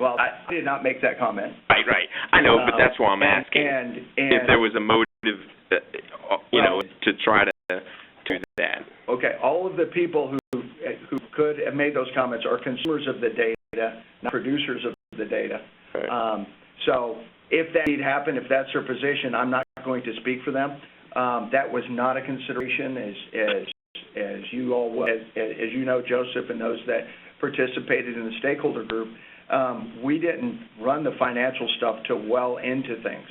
Well, I did not make that comment. Right. I know, but that's why I'm asking. And if there was a motive, to try to do that. Okay, all of the people who could have made those comments are consumers of the data, not producers of the data. Right. So if that need happen, if that's their position, I'm not going to speak for them. That was not a consideration, as you all, as you know, Joseph, and those that participated in the stakeholder group. We didn't run the financial stuff to well into things,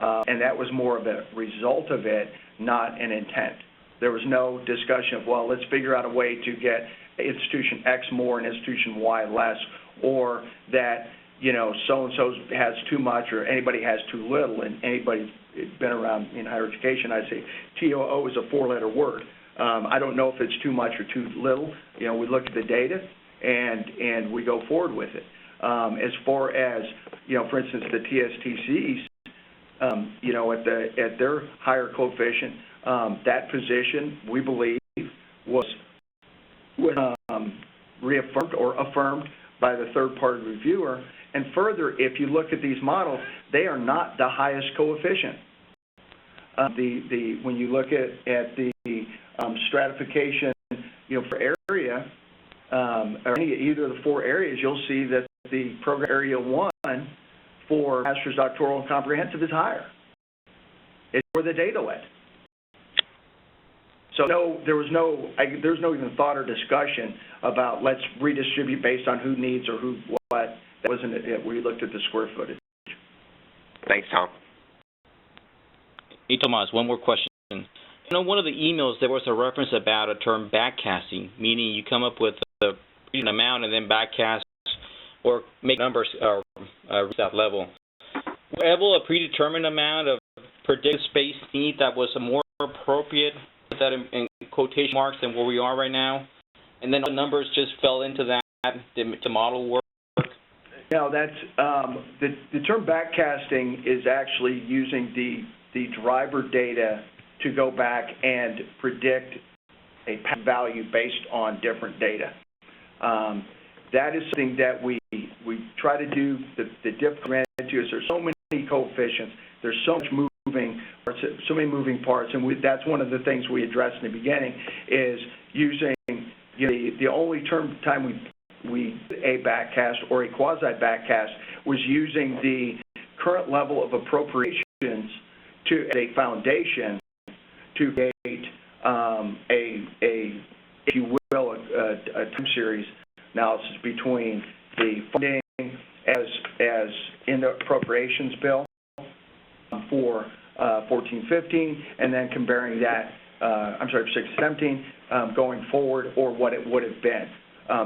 and that was more of a result of it, not an intent. There was no discussion of, well, let's figure out a way to get institution X more and institution Y less, or that so-and-so has too much or anybody has too little, and anybody been around in higher education, I'd say TOO is a four-letter word. I don't know if it's too much or too little. We look at the data and we go forward with it. As far as, for instance, the TSTCs, at their higher coefficient, that position, we believe, was reaffirmed or affirmed by the third-party reviewer. And further, if you look at these models, they are not the highest coefficient. When you look at the stratification, for area, or either of the four areas, you'll see that the program area 1 for master's, doctoral, and comprehensive is higher. It's where the data went. So there's no even thought or discussion about let's redistribute based on who needs or who what. That wasn't it. We looked at the square footage. Thanks, Tom. Hey, Tomas, one more question. One of the emails, there was a reference about a term backcasting, meaning you come up with an amount and then backcast or make numbers reach that level. Was a predetermined amount of predicted space need that was more appropriate, put that in quotation marks, than where we are right now? And then the numbers just fell into that to model work? No, that's the term backcasting is actually using the driver data to go back and predict a value based on different data. That is something that we try to do. The differentiators, there's so many coefficients, there's so many moving parts, and that's one of the things we addressed in the beginning is using the only time we a backcast or a quasi backcast was using the current level of appropriations to as a foundation to create if you will, a time series analysis between the funding as in the appropriations bill for 14-15, and then comparing that, 16-17, going forward, or what it would have been.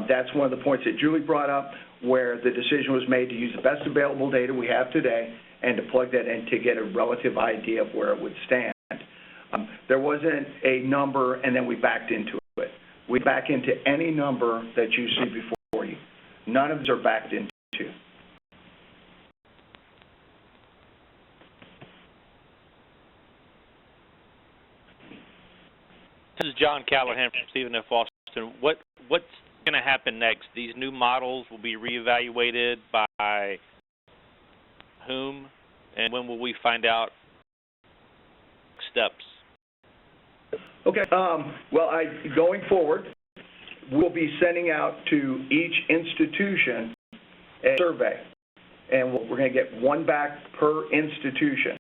That's one of the points that Julie brought up, where the decision was made to use the best available data we have today and to plug that in to get a relative idea of where it would stand. There wasn't a number and then we backed into it. We back into any number that you see before you. None of these are backed into. This is John Callahan from Stephen F. Austin. What's going to happen next? These new models will be reevaluated by whom, and when will we find out steps? Okay. Going forward, we'll be sending out to each institution a survey, and we're going to get one back per institution.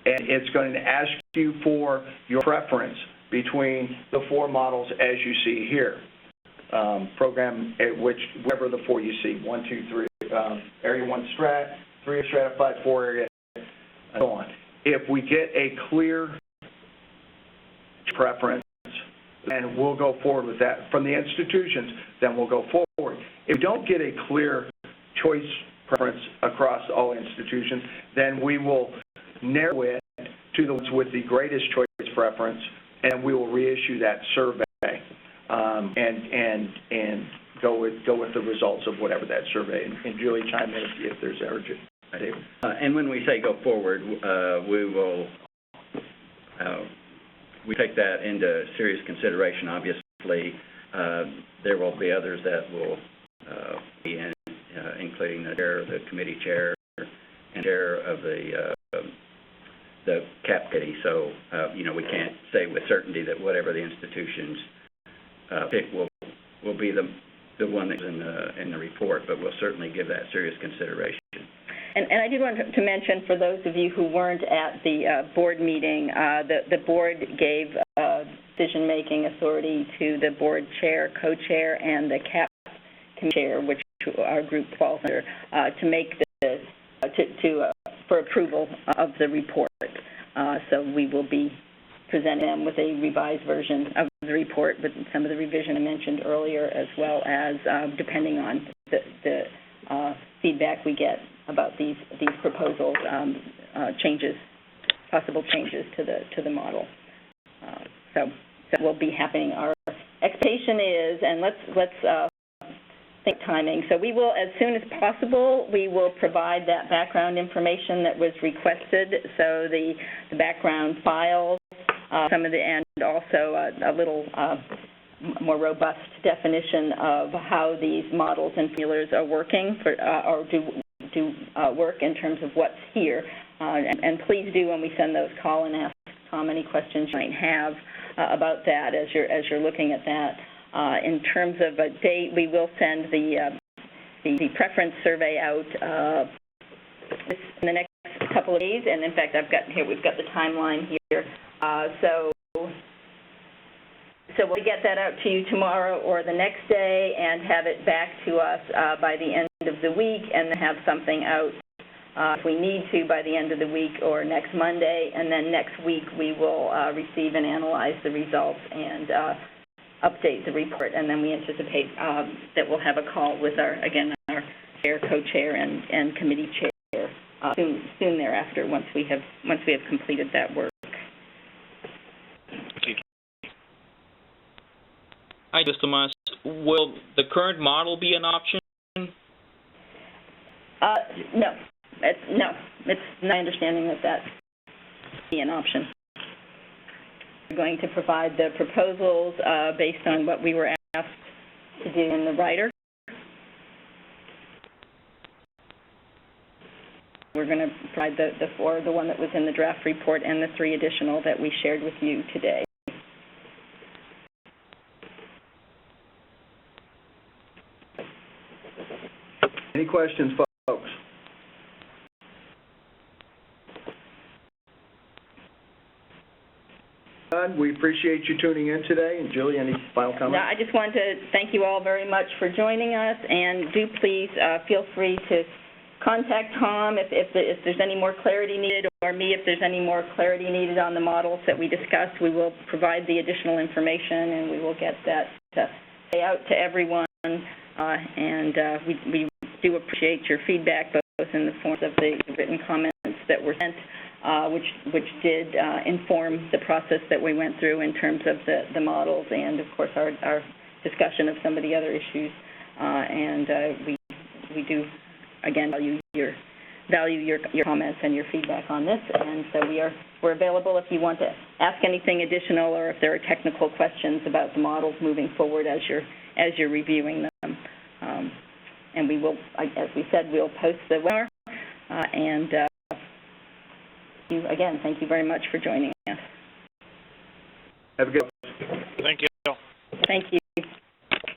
And it's going to ask you for your preference between the four models as you see here. Program, whatever the four you see, 1, 2, 3, area 1 strat, 3 stratified, 4 area, and so on. If we get a clear preference, then we'll go forward with that. From the institutions, then we'll go forward. If we don't get a clear choice preference across all institutions, then we will narrow it to the ones with the greatest choice preference, and we will reissue that survey and go with the results of whatever that survey. And Julie, chime in if there's urgent. And when we say go forward, we take that into serious consideration. Obviously, there will be others that will be in, including the chair, the committee chair, and chair of the CAP committee. So, we can't say with certainty that whatever the institutions pick will be the one that's in the report, but we'll certainly give that serious consideration. And I did want to mention, for those of you who weren't at the board meeting, the board gave decision-making authority to the board chair, co-chair, and the CAP committee chair, which our group falls under, to make for approval of the report. So we will be presenting them with a revised version of the report with some of the revision I mentioned earlier, as well as depending on the feedback we get about these proposals, possible changes to the model. So will be happening. Our expectation is, and let's think timing. So we will, as soon as possible, we will provide that background information that was requested. So the background files, and also a little more robust definition of how these models and formulas are working or do work in terms of what's here. And please do, when we send those, call and ask Tom any questions you might have about that as you're looking at that. In terms of a date, we will send the preference survey out in the next couple of days. And in fact, we've got the timeline here. So we'll get that out to you tomorrow or the next day and have it back to us by the end of the week, and then have something out if we need to by the end of the week or next Monday. And then next week we will receive and analyze the results and update the report. And then we anticipate that we'll have a call with our chair, co-chair, and committee chair soon thereafter once we have completed that work. Hi, Ms. Tomas. Will the current model be an option? No. It's my understanding that that's be an option. We're going to provide the proposals based on what we were asked to do in the writer. We're going to provide the one that was in the draft report and the 3 additional that we shared with you today. Any questions, folks? We appreciate you tuning in today. And Julie, any final comments? No, I just wanted to thank you all very much for joining us, and do please feel free to contact Tom if there's any more clarity needed, or me if there's any more clarity needed on the models that we discussed. We will provide the additional information, and we will get that out to everyone. We do appreciate your feedback, both in the forms of the written comments that were sent, which did inform the process that we went through in terms of the models, and of course our discussion of some of the other issues. We do again value your comments and your feedback on this, and so we're available if you want to ask anything additional, or if there are technical questions about the models moving forward as you're reviewing them. And we will, as we said, we'll post the webinar. Again, thank you very much for joining us. Have a good Thank you. Thank you.